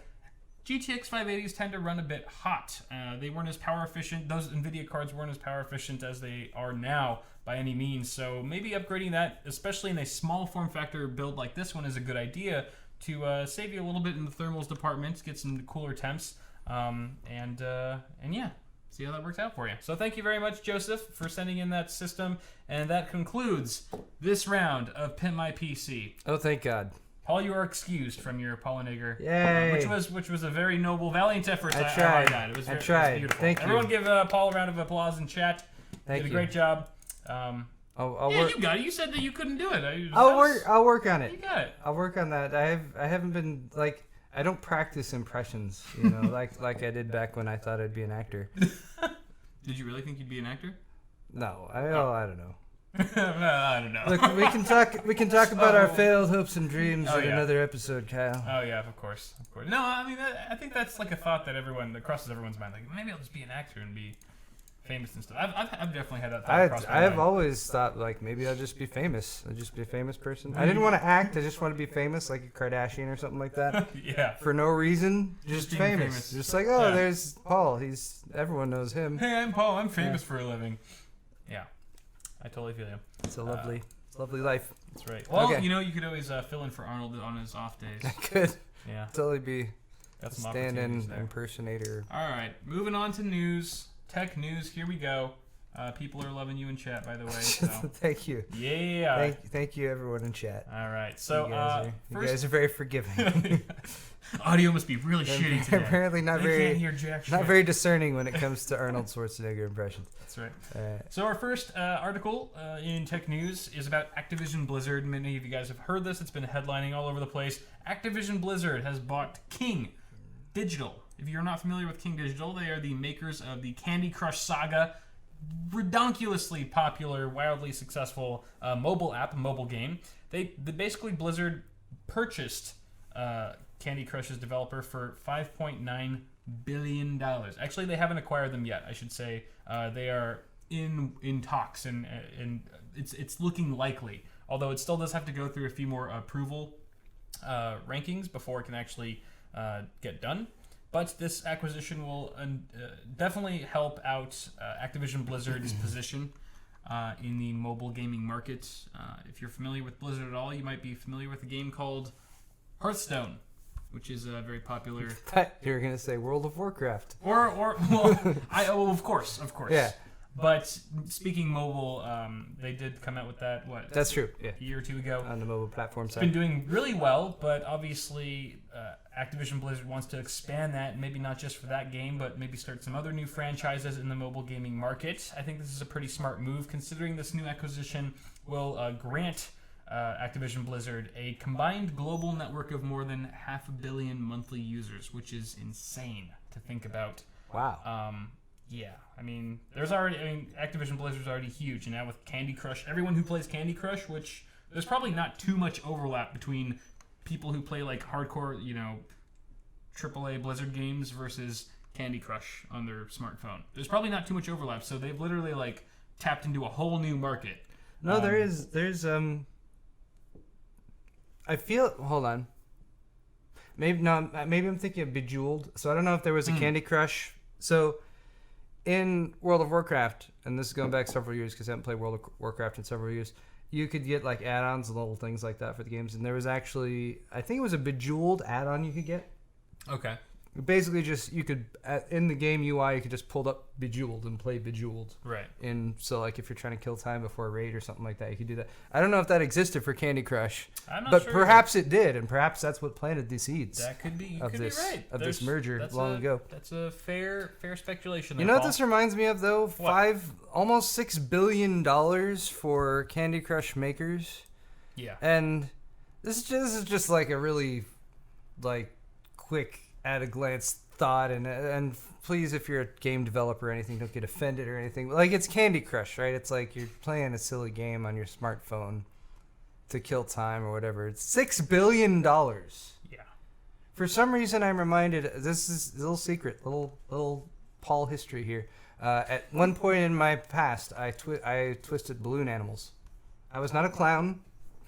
GTX 580s tend to run a bit hot. They weren't as power efficient. Those NVIDIA cards weren't as power efficient as they are now by any means. So maybe upgrading that, especially in a small form factor build like this one, is a good idea. to save you a little bit in the thermals department, get some cooler temps, and yeah, see how that works out for you. So thank you very much, Joseph, for sending in that system, and that concludes this round of Pimp My PC. Oh, thank God. Paul, you are excused from your Polynager, Yay! Which was a very noble, valiant effort. I tried. It was I very, tried. It was beautiful. Thank you. Everyone give Paul a round of applause in chat. Thank Did you. a great job. I'll yeah, work. you got it. You said that you couldn't do it. I'll work on it. You got it. I'll work on that. I haven't been like I don't practice impressions, you know, like I did back when I thought I'd be an actor. Did you really think you'd be an actor? No, I don't know. I don't know. Look, we can talk about our failed hopes and dreams in yeah. another episode, Kyle. Oh yeah, of course. No, I mean, I think that's like a thought that crosses everyone's mind. Like maybe I'll just be an actor and be famous and stuff. I've definitely had that thought cross my mind. I've always thought like maybe I'll just be famous. I'll just be a famous person. I didn't want to act. I just want to be famous, like a Kardashian or something like that. Yeah. For no reason, just famous. Just like there's Paul. Everyone knows him. Hey, I'm Paul. I'm famous for a living. Yeah. I totally feel you. It's a lovely life. That's right. Well, you could always fill in for Arnold on his off days. I could. Yeah. Totally be Got some stand-in impersonator. All right. Moving on to news. Tech news. Here we go. People are loving you in chat, by the way. So. Thank you. Yeah. Thank you, everyone in chat. All right. So you guys are very forgiving. Audio must be really shitty today. Apparently not can't hear jack shit. not very discerning when it comes to Arnold Schwarzenegger impressions. That's right. So our first article in Tech News is about Activision Blizzard. Many of you guys have heard this. It's been headlining all over the place. Activision Blizzard has bought King Digital. If you're not familiar with King Digital, they are the makers of the Candy Crush Saga, redonkulously popular, wildly successful mobile game. They basically Blizzard purchased Candy Crush's developer for $5.9 billion. Actually, they haven't acquired them yet. I should say they are in talks, and it's looking likely. Although it still does have to go through a few more approval rankings before it can actually get done. But this acquisition will definitely help out Activision Blizzard's position in the mobile gaming market. If you're familiar with Blizzard at all, you might be familiar with a game called Hearthstone, which is a very popular. You were gonna say World of Warcraft. Of course. Yeah. But speaking mobile, they did come out with that. That's true. Yeah. A year or two ago on the mobile platform side. It's been doing really well, but obviously Activision Blizzard wants to expand that, maybe not just for that game, but maybe start some other new franchises in the mobile gaming market. I think this is a pretty smart move, considering this new acquisition will grant Activision Blizzard a combined global network of more than 500 million monthly users, which is insane to think about. Wow. Yeah, Activision Blizzard's already huge, and now with Candy Crush, everyone who plays Candy Crush, which there's probably not too much overlap between people who play like hardcore, AAA Blizzard games versus Candy Crush on their smartphone. There's probably not too much overlap, so they've literally like tapped into a whole new market. No, there's I feel. Hold on. Maybe I'm thinking of Bejeweled. So I don't know if there was a Candy Crush. So in World of Warcraft, and this is going back several years because I haven't played World of Warcraft in several years, you could get like add-ons and little things like that for the games. And there was actually, I think it was a Bejeweled add-on you could get. Okay. Basically, you could in the game UI, you could just pull up Bejeweled and play Bejeweled. Right. And so, like, if you're trying to kill time before a raid or something like that, you could do that. I don't know if that existed for Candy Crush, but sure perhaps it did, and perhaps that's what planted the seeds. That could be. You of could this, be right. Of this merger long ago. That's a fair speculation. You know what this reminds me of, though? Almost $6 billion for Candy Crush makers. Yeah. And this is just like a really, like, quick at a glance thought, and please, if you're a game developer or anything, don't get offended or anything. Like, it's Candy Crush, right? It's like you're playing a silly game on your smartphone to kill time or whatever. It's $6 billion. Yeah. For some reason, I'm reminded. This is a little secret, little Paul history here. At one point in my past, I twisted balloon animals. I was not a clown.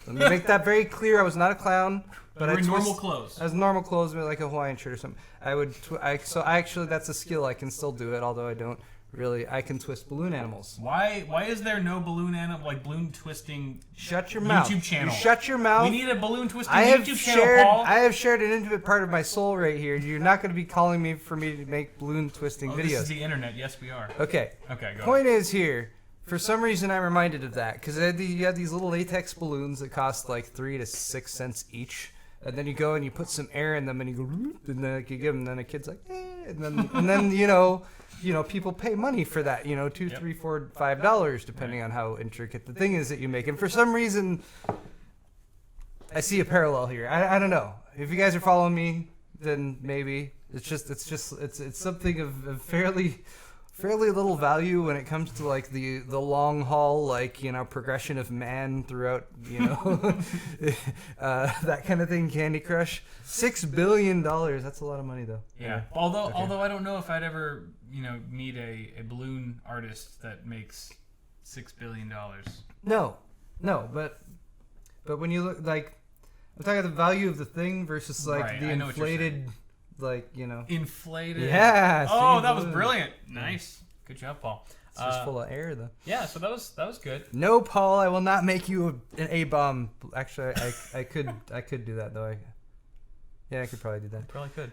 Let me make that very clear. I was not a clown, but I normal clothes. I was normal clothes, like a Hawaiian shirt or something. Actually, that's a skill. I can still do it, although I don't really, I can twist balloon animals. Why is there no balloon balloon twisting? Shut your mouth. YouTube channel. You shut your mouth. We need a balloon twisting YouTube channel, Paul. I have shared an intimate part of my soul right here. You're not going to be calling me for me to make balloon twisting videos. This is the internet. Yes, we are. Okay. Okay. Go Point is here. For some reason, I'm reminded of that because you have these little latex balloons that cost like 3 to 6 cents each, and then you go and you put some air in them and you go, and then you give them, and then a kid's like, and then you know, people pay money for that, $2, $3, $4, $5, depending on how intricate the thing is that you make. And for some reason, I see a parallel here. I don't know. If you guys are following me, then maybe it's something of fairly little value when it comes to like the long haul, like progression of man throughout that kind of thing. Candy Crush, $6 billion. That's a lot of money though. Yeah. Although I don't know if I'd ever meet a balloon artist that makes $6 billion. No, but when you look like, I'm talking about the value of the thing versus like the inflated. Inflated. Yeah. Oh, that was brilliant. Nice. Good job, Paul. It's just full of air, though. Yeah. So that was good. No, Paul, I will not make you an A-bomb. Actually, I could do that though. I could probably do that. Probably could.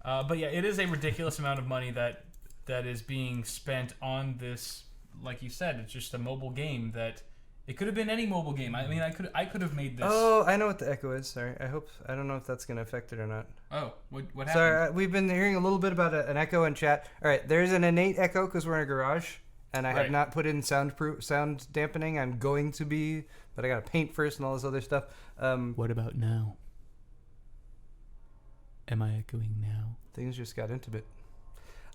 But yeah, it is a ridiculous amount of money that is being spent on this. Like you said, it's just a mobile game that. It could have been any mobile game. I mean, I could have made this. Oh, I know what the echo is. Sorry. I don't know if that's going to affect it or not. Oh, what happened? Sorry, we've been hearing a little bit about an echo in chat. All right, there's an innate echo because we're in a garage, and I have not put in sound dampening. I'm going to be, but I got to paint first and all this other stuff. What about now? Am I echoing now? Things just got intimate.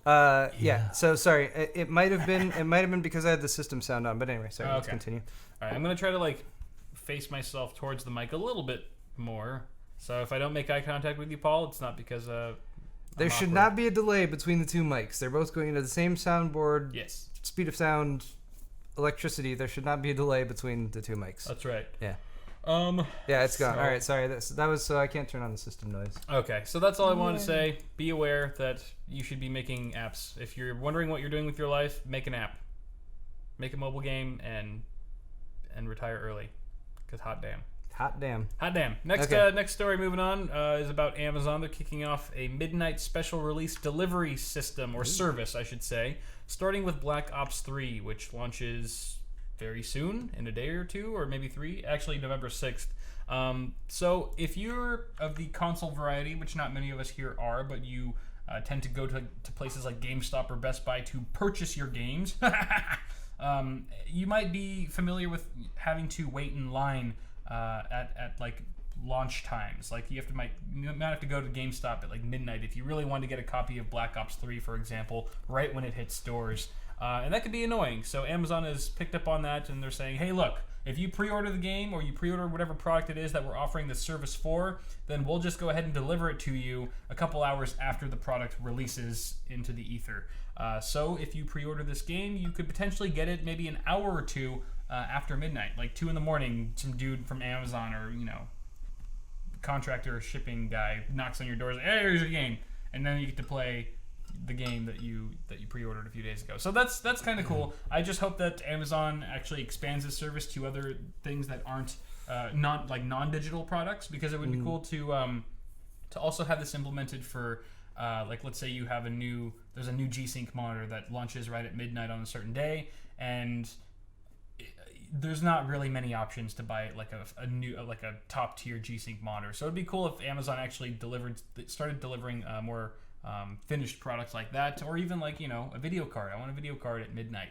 Yeah. So sorry. It might have been because I had the system sound on. But anyway, sorry. Let's continue. All right, I'm gonna try to face myself towards the mic a little bit more. So if I don't make eye contact with you, Paul, it's not because there should not be a delay between the two mics. They're both going into the same soundboard. Yes. Speed of sound, electricity. There should not be a delay between the two mics. That's right. Yeah. Yeah, it's gone. All right, sorry. That was so I can't turn on the system noise. Okay, so that's all I wanted to say. Be aware that you should be making apps. If you're wondering what you're doing with your life, make an app. Make a mobile game and retire early. Because hot damn. Next story moving on is about Amazon. They're kicking off a midnight special release delivery system, or service, I should say, starting with Black Ops 3, which launches very soon, in a day or two, or maybe 3. Actually, November 6th. So if you're of the console variety, which not many of us here are, but you tend to go to places like GameStop or Best Buy to purchase your games, you might be familiar with having to wait in line at like launch times. Like you might have to go to GameStop at like midnight if you really want to get a copy of Black Ops 3, for example, right when it hits stores. And that could be annoying. So Amazon has picked up on that, and they're saying, hey, look, if you pre-order the game or you pre-order whatever product it is that we're offering the service for, then we'll just go ahead and deliver it to you a couple hours after the product releases into the ether. So if you pre-order this game, you could potentially get it maybe an hour or two after midnight, like 2 a.m. Some dude from Amazon or contractor or shipping guy knocks on your door and says, hey, here's your game, and then you get to play the game that you pre-ordered a few days ago. So that's kind of cool. I just hope that Amazon actually expands this service to other things that aren't non-digital products, because it would be cool to also have this implemented for like, let's say you have there's a new G-Sync monitor that launches right at midnight on a certain day, and there's not really many options to buy like a top tier G-Sync monitor. So it'd be cool if Amazon actually started delivering more finished products like that, or even like a video card. I want a video card at midnight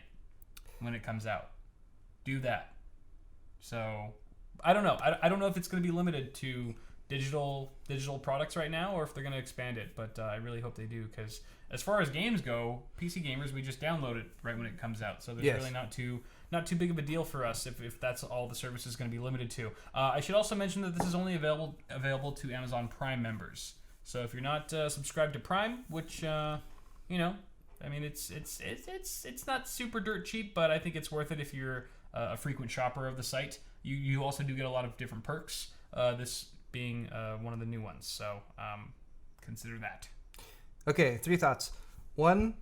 when it comes out. Do that. So I don't know. I don't know if it's going to be limited to digital products right now, or if they're going to expand it. But I really hope they do, because as far as games go, PC gamers, we just download it right when it comes out. So there's really not too big of a deal for us if that's all the service is going to be limited to. I should also mention that this is only available to Amazon Prime members. So if you're not subscribed to Prime, which I mean, it's not super dirt cheap, but I think it's worth it if you're a frequent shopper of the site. You also do get a lot of different perks. This being one of the new ones, so consider that. Okay, 3 thoughts. 1,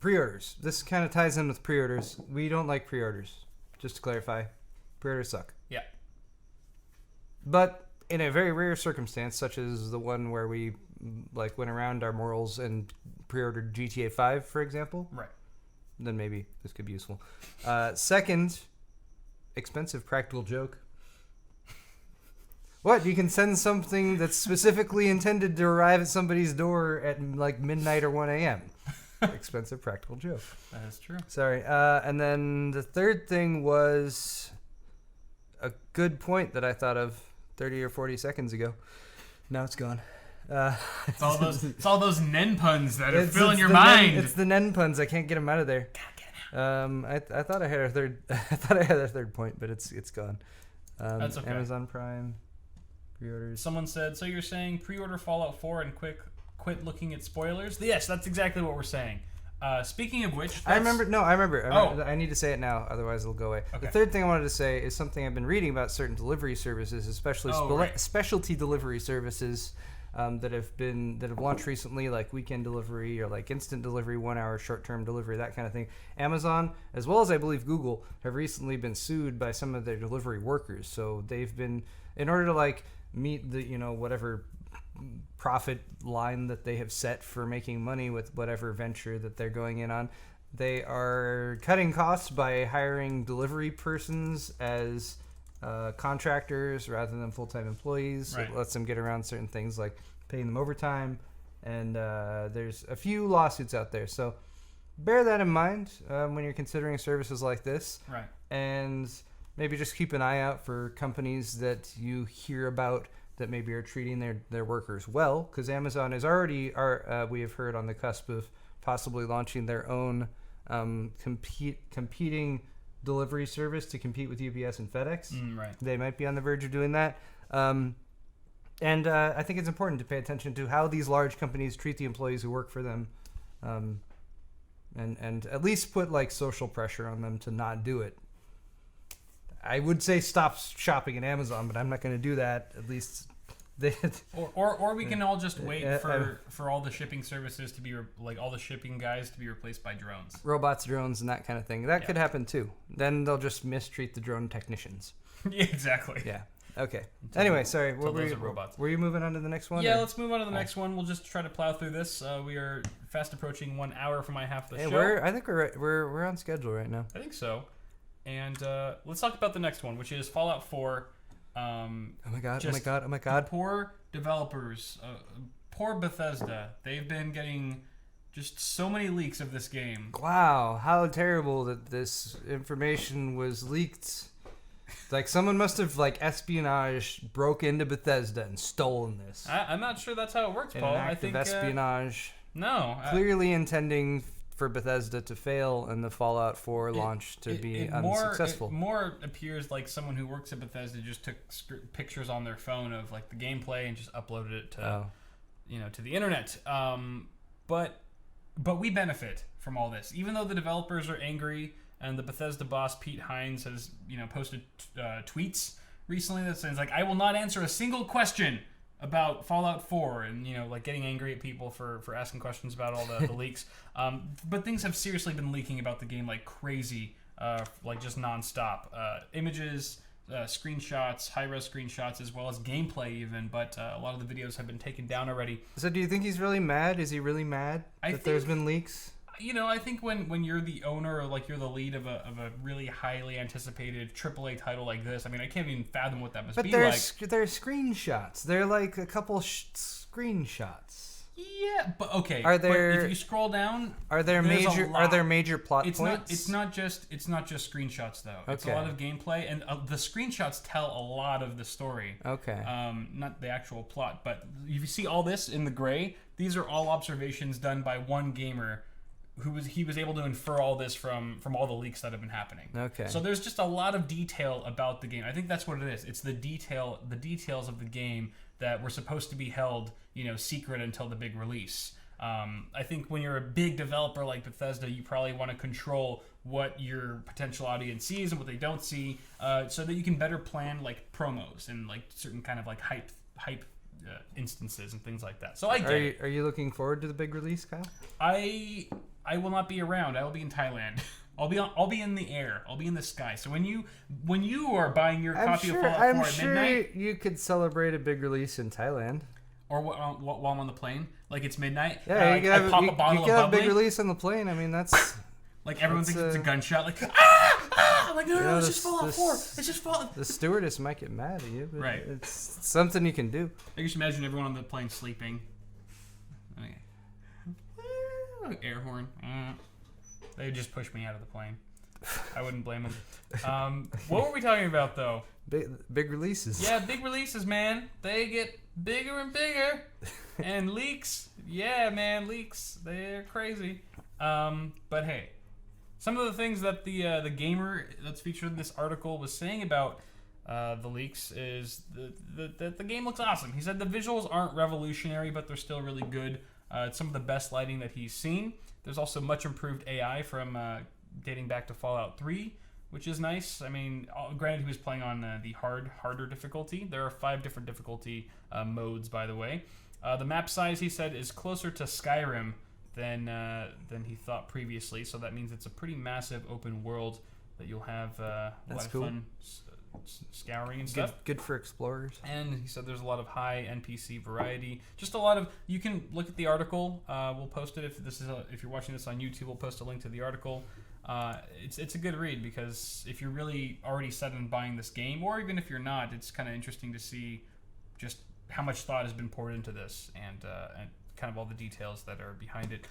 pre-orders. This kind of ties in with pre-orders. We don't like pre-orders. Just to clarify, pre-orders suck. Yeah. But in a very rare circumstance, such as the one where we went around our morals and pre-ordered GTA 5, for example, Right. then maybe this could be useful. Second, expensive practical joke. What? You can send something that's specifically intended to arrive at somebody's door at midnight or 1 a.m. Expensive practical joke. That is true. Sorry. And then the third thing was a good point that I thought of 30 or 40 seconds ago. Now it's gone. It's all those nen puns that are filling your mind. It's the nen puns. I can't get them out of there. I thought I had a third. I thought I had a third point, but it's gone. That's okay. Amazon Prime pre-orders. Someone said, so you're saying pre-order Fallout 4 and quit looking at spoilers? Yes, that's exactly what we're saying. Speaking of which, I remember. Oh. I need to say it now, otherwise it'll go away. Okay. The third thing I wanted to say is something I've been reading about certain delivery services, especially specialty delivery services that have launched recently, like weekend delivery or like instant delivery, 1 hour short-term delivery, that kind of thing. Amazon, as well as I believe Google, have recently been sued by some of their delivery workers. So they've been, in order to meet the whatever profit line that they have set for making money with whatever venture that they're going in on, they are cutting costs by hiring delivery persons as contractors rather than full-time employees. Right. It lets them get around certain things like paying them overtime, and there's a few lawsuits out there. So bear that in mind when you're considering services like this. Right. And maybe just keep an eye out for companies that you hear about that maybe are treating their workers well, because Amazon is already, we have heard, on the cusp of possibly launching their own competing delivery service to compete with UPS and FedEx. Right. They might be on the verge of doing that. And I think it's important to pay attention to how these large companies treat the employees who work for them, and at least put social pressure on them to not do it. I would say stop shopping at Amazon, but I'm not going to do that. At least, or we can all just wait for all the shipping services to be all the shipping guys to be replaced by drones, robots, drones, and that kind of thing. That could happen too. Then they'll just mistreat the drone technicians. Yeah, exactly. Yeah. Okay. Anyway, sorry. Robots. Were you moving on to the next one? Yeah, let's move on to the next one. We'll just try to plow through this. We are fast approaching 1 hour for my half of the show. I think we're on schedule right now. I think so. And let's talk about the next one, which is Fallout 4. Oh my god. Poor developers, poor Bethesda. They've been getting just so many leaks of this game. Wow, how terrible that this information was leaked. Someone must have espionage broke into Bethesda and stolen this. I'm not sure that's how it works, Paul. An act of espionage. No. Clearly intending for Bethesda to fail and the Fallout 4 launch to be unsuccessful. It more appears like someone who works at Bethesda just took pictures on their phone of the gameplay and just uploaded it to to the internet. But we benefit from all this, even though the developers are angry. And the Bethesda boss, Pete Hines, has posted tweets recently that says, I will not answer a single question about Fallout 4, and getting angry at people for asking questions about all the leaks. But things have seriously been leaking about the game like crazy, just nonstop. Images, screenshots, high-res screenshots, as well as gameplay even. But a lot of the videos have been taken down already. So do you think he's really mad? Is he really mad that there's been leaks? I think when you're the owner or you're the lead of a really highly anticipated AAA title like this, I can't even fathom what that must be like. But they're screenshots. They're a couple screenshots. Yeah, but okay. Are there? But if you scroll down, are there major plot points? It's not just screenshots though. It's a lot of gameplay, and the screenshots tell a lot of the story. Okay. Not the actual plot, but if you see all this in the gray, these are all observations done by one gamer. He was able to infer all this from all the leaks that have been happening. Okay. So there's just a lot of detail about the game. I think that's what it is. It's the details of the game that were supposed to be held, secret until the big release. I think when you're a big developer like Bethesda, you probably want to control what your potential audience sees and what they don't see, so that you can better plan promos and certain kind of hype instances and things like that. So I get it. Are you looking forward to the big release, Kyle? I will not be around. I will be in Thailand. I'll be in the air. I'll be in the sky. So when you are buying your copy of Fallout 4 I'm at sure midnight, you could celebrate a big release in Thailand. or while I'm on the plane, like it's midnight. Yeah, you could have, I pop a bottle you could of have a big bubbly. release on the plane. I mean, that's Like everyone That's, thinks it's a gunshot. Like I'm like no, it's just Fallout 4. It's just Fallout. the stewardess might get mad at you, but Right. it's something you can do. I can just imagine everyone on the plane sleeping. Okay. Air horn. They would just push me out of the plane. I wouldn't blame them. What were we talking about though? Big releases. Yeah, big releases, man. They get bigger and bigger. And leaks. Yeah, man, leaks. They're crazy. But hey, some of the things that the gamer that's featured in this article was saying about the leaks is that the game looks awesome. He said the visuals aren't revolutionary, but they're still really good. It's some of the best lighting that he's seen. There's also much improved AI from dating back to Fallout 3, which is nice. I mean, granted, he was playing on the harder difficulty. There are 5 different difficulty modes, by the way. The map size, he said, is closer to Skyrim than he thought previously. So that means it's a pretty massive open world that you'll have a lot of fun scouring and stuff. Good for explorers. And he said there's a lot of high NPC variety. Just a lot of. You can look at the article. We'll post it if you're watching this on YouTube. We'll post a link to the article. It's a good read because if you're really already set on buying this game, or even if you're not, it's kind of interesting to see just how much thought has been poured into this and kind of all the details that are behind it.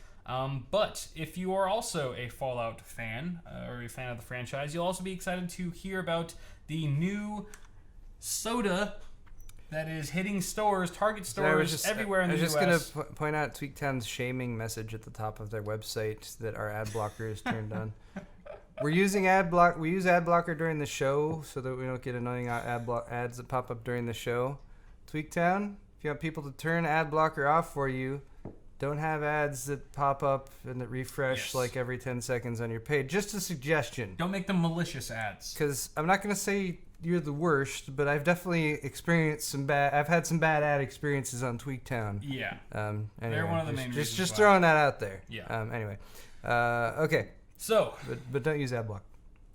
But if you are also a Fallout fan or a fan of the franchise, you'll also be excited to hear about the new soda that is hitting stores, Target stores, everywhere in the US. I was just going to point out Tweaktown's shaming message at the top of their website that our ad blocker is turned on. We use ad blocker during the show so that we don't get annoying ads that pop up during the show. Tweaktown, if you want people to turn ad blocker off for you, don't have ads that pop up and that refresh like every 10 seconds on your page. Just a suggestion. Don't make them malicious ads. Because I'm not going to say you're the worst, but I've definitely experienced I've had some bad ad experiences on Tweaktown. Yeah. Anyway, they're one of the main reasons. Just throwing that out there. Yeah. Anyway. Okay. So. But don't use ad block.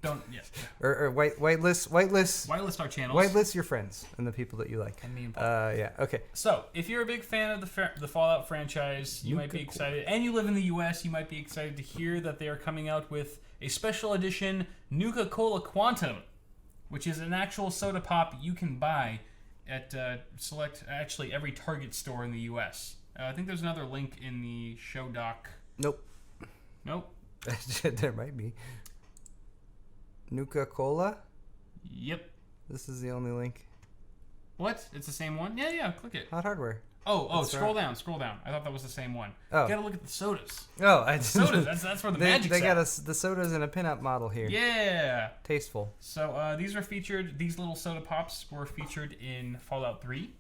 Don't. Yes. Or whitelist our channels. Whitelist your friends and the people that you like. And me and Paul. Yeah. Okay. So, if you're a big fan of the Fallout franchise, you might be excited, and you live in the U.S., you might be excited to hear that they are coming out with a special edition Nuka-Cola Quantum, which is an actual soda pop you can buy at every Target store in the U.S. I think there's another link in the show doc. Nope. There might be. Nuka-Cola? Yep. This is the only link. What? It's the same one? Yeah, click it. Hot Hardware. Oh, scroll down. I thought that was the same one. Oh. You gotta look at the sodas. Oh, sodas, that's where the magic's They got at. the sodas in a pinup model here. Yeah. Tasteful. So these little soda pops were featured in Fallout 3.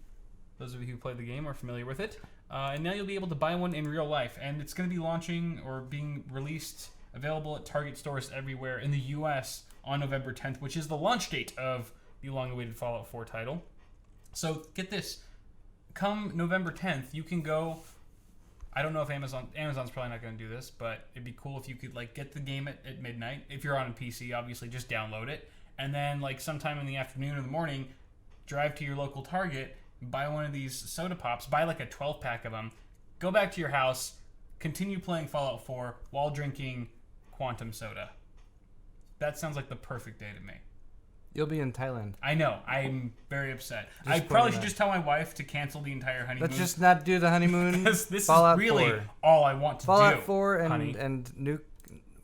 Those of you who played the game are familiar with it. And now you'll be able to buy one in real life. And it's going to be launching or being released, available at Target stores everywhere in the U.S. on November 10th, which is the launch date of the long-awaited Fallout 4 title. So get this. Come November 10th, you can go... I don't know if Amazon's probably not going to do this, but it'd be cool if you could get the game at midnight. If you're on a PC, obviously, just download it. And then sometime in the afternoon or the morning, drive to your local Target, buy one of these soda pops, buy a 12-pack of them, go back to your house, continue playing Fallout 4 while drinking Quantum Soda. That sounds like the perfect day to me. You'll be in Thailand. I know. I'm very upset. I probably should just tell my wife to cancel the entire honeymoon. Let's just not do the honeymoon. Because this Fallout is really 4. all I want to Fallout do. 4 honey. and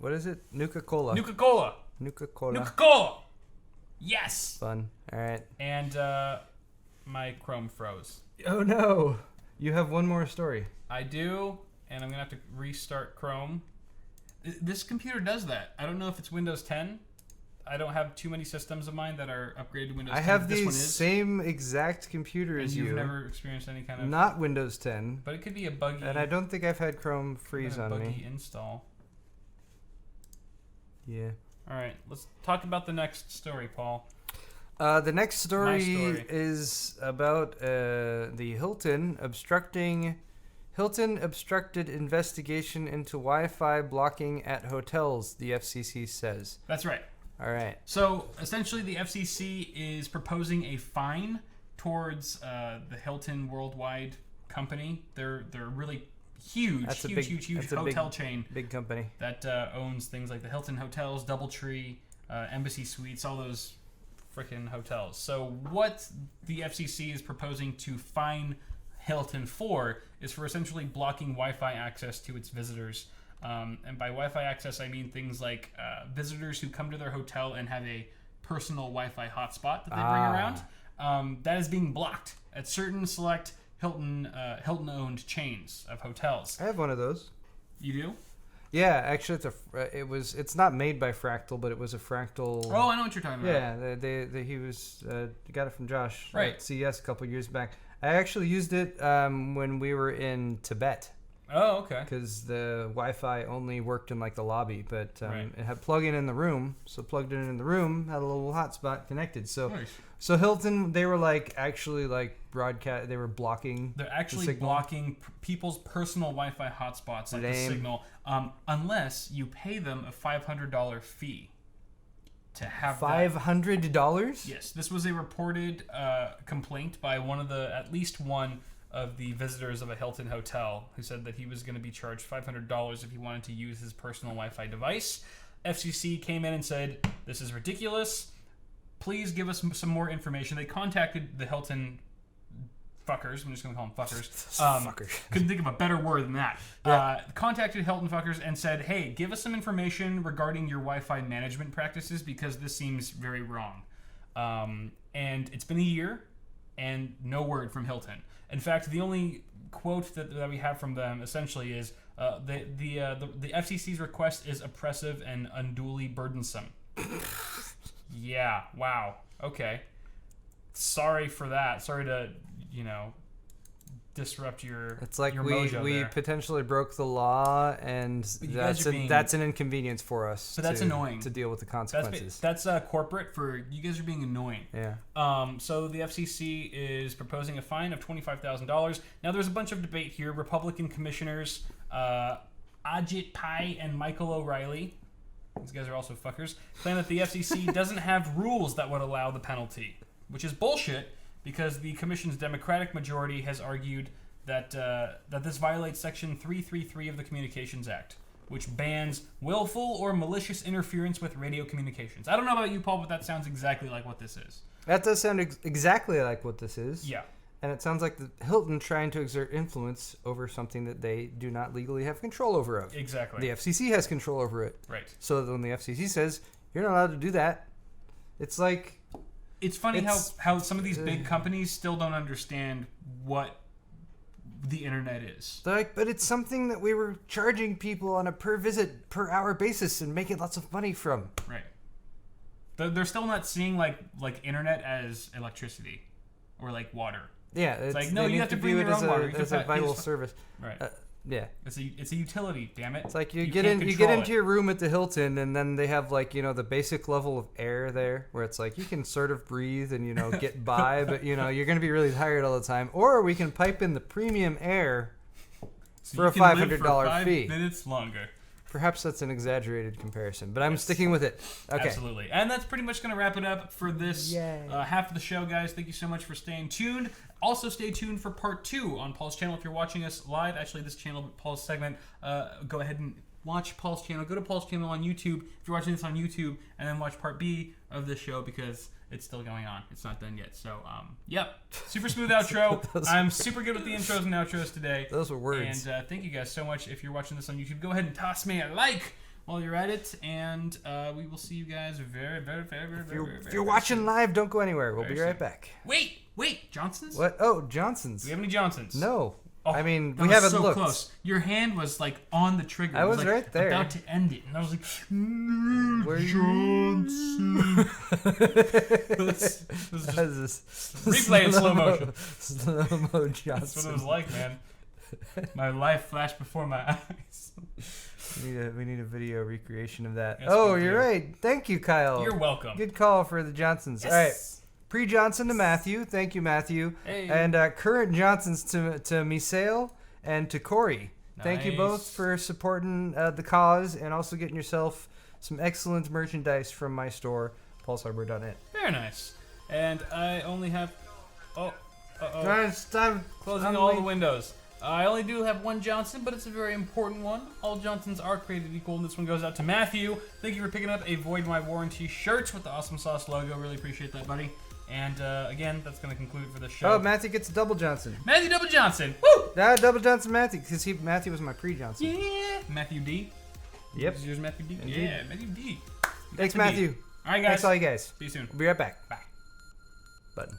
what is it? Nuka-Cola. Nuka-Cola. Nuka-Cola. Yes. Fun. All right. And my Chrome froze. Oh no. You have one more story. I do, and I'm going to have to restart Chrome. This computer does that. I don't know if it's Windows 10. I don't have too many systems of mine that are upgraded to Windows 10. I have this the one is. same exact computer as you. You've never experienced any kind of... Not Windows 10. But it could be a buggy... And I don't think I've had Chrome freeze on buggy me. install. Yeah. All right, let's talk about the next story, Paul. The next story story. is about the Hilton obstructed investigation into Wi-Fi blocking at hotels, the FCC says. That's right. All right. So essentially, the FCC is proposing a fine towards the Hilton Worldwide company. They're really huge hotel chain. Big company that owns things like the Hilton Hotels, DoubleTree, Embassy Suites, all those freaking hotels. So what the FCC is proposing to fine Hilton for is for essentially blocking Wi-Fi access to its visitors. And by Wi-Fi access, I mean things like visitors who come to their hotel and have a personal Wi-Fi hotspot that they bring around. That is being blocked at certain select Hilton-owned chains of hotels. I have one of those. You do? Yeah, actually, it's not made by Fractal, but it was a Fractal. Oh, I know what you're talking about. Yeah, he got it from Josh right. at CES a couple years back. I actually used it when we were in Tibet. Oh, okay. Because the Wi-Fi only worked in like the lobby, but right. It had plug-in in the room. So plugged it in the room, had a little hotspot connected. So, nice. So Hilton, they were actually broadcast. They were blocking. They're actually blocking people's personal Wi-Fi hotspots, like the signal, unless you pay them a $500 fee to have $500. Yes, this was a reported complaint by at least one of the visitors of a Hilton hotel who said that he was going to be charged $500 if he wanted to use his personal Wi-Fi device. FCC came in and said, "This is ridiculous. Please give us some more information." They contacted the Hilton fuckers. I'm just going to call them fuckers. Fuckers. Couldn't think of a better word than that. Yeah. Contacted Hilton fuckers and said, "Hey, give us some information regarding your Wi-Fi management practices because this seems very wrong." And it's been a year and no word from Hilton. In fact, the only quote that we have from them essentially is the FCC's request is oppressive and unduly burdensome. Yeah. Wow. Okay. Sorry for that. Sorry to disrupt your. It's like your we there. potentially broke the law, and that's an inconvenience for us. So that's annoying to deal with the consequences. That's corporate for you guys are being annoying. Yeah. So the FCC is proposing a fine of $25,000. Now there's a bunch of debate here. Republican commissioners Ajit Pai and Michael O'Reilly, these guys are also fuckers, claim that the FCC doesn't have rules that would allow the penalty, which is bullshit. Because the Commission's Democratic majority has argued that this violates Section 333 of the Communications Act, which bans willful or malicious interference with radio communications. I don't know about you, Paul, but that sounds exactly like what this is. That does sound exactly like what this is. Yeah. And it sounds like the Hilton trying to exert influence over something that they do not legally have control over. Exactly. The FCC has control over it. Right. So when the FCC says, you're not allowed to do that, it's like... It's funny how some of these big companies still don't understand what the internet is. They're like, but it's something that we were charging people on a per hour basis and making lots of money from. Right. They're still not seeing like internet as electricity or like water. Yeah, it's like no, you have to bring your own water. It's a vital service. Right. Yeah, it's a utility. Damn it! It's like you get into your room at the Hilton, and then they have the basic level of air there, where it's like you can sort of breathe and get by, but you're gonna be really tired all the time. Or we can pipe in the premium air for a $500 fee. 5 minutes longer. Perhaps that's an exaggerated comparison, but I'm sticking with it. Okay. Absolutely. And that's pretty much going to wrap it up for this half of the show, guys. Thank you so much for staying tuned. Also, stay tuned for part 2 on Paul's channel. If you're watching us live, actually this channel, Paul's segment, go ahead and watch Paul's channel. Go to Paul's channel on YouTube if you're watching this on YouTube, and then watch part B of this show because it's still going on. It's not done yet. So, yep. Super smooth outro. I'm super good with the intros and outros today. Those were words. And thank you guys so much. If you're watching this on YouTube, go ahead and toss me a like while you're at it. And we will see you guys very, very, very, very, very, If you're watching live, don't go anywhere. We'll be right back. Wait. Johnson's? What? Oh, Johnson's. Do we have any Johnson's? No. Oh, I mean, we haven't so looked. Close. Your hand was like on the trigger. I was like, right there, about to end it, and I was like, Where Johnson. Let's just replay in slow motion. Slow-mo Johnson. That's what it was like, man. My life flashed before my eyes. We need a video recreation of that. Yes, you're right. Thank you, Kyle. You're welcome. Good call for the Johnsons. Yes. All right. Pre-Johnson to Matthew. Thank you, Matthew. Hey. And current Johnsons to Misael and to Corey. Thank you both Nice. for supporting the cause and also getting yourself some excellent merchandise from my store, pulsehardware.net. Very nice. And I only have... Oh. Uh-oh. Guys, stop Closing all the windows. I only do have one Johnson, but it's a very important one. All Johnsons are created equal, and this one goes out to Matthew. Thank you for picking up a Void My Warranty shirt with the Awesome Sauce logo. Really appreciate that, buddy. And again, that's going to conclude it for the show. Oh, Matthew gets a double Johnson. Matthew Double Johnson. Woo! Double Johnson Matthew, because Matthew was my pre-Johnson. Yeah. Matthew D. Yep. Is yours Matthew D? Indeed. Yeah, Matthew D. Thanks, Matthew D. Matthew. All right, guys. Thanks all you guys. See you soon. We'll be right back. Bye. Button.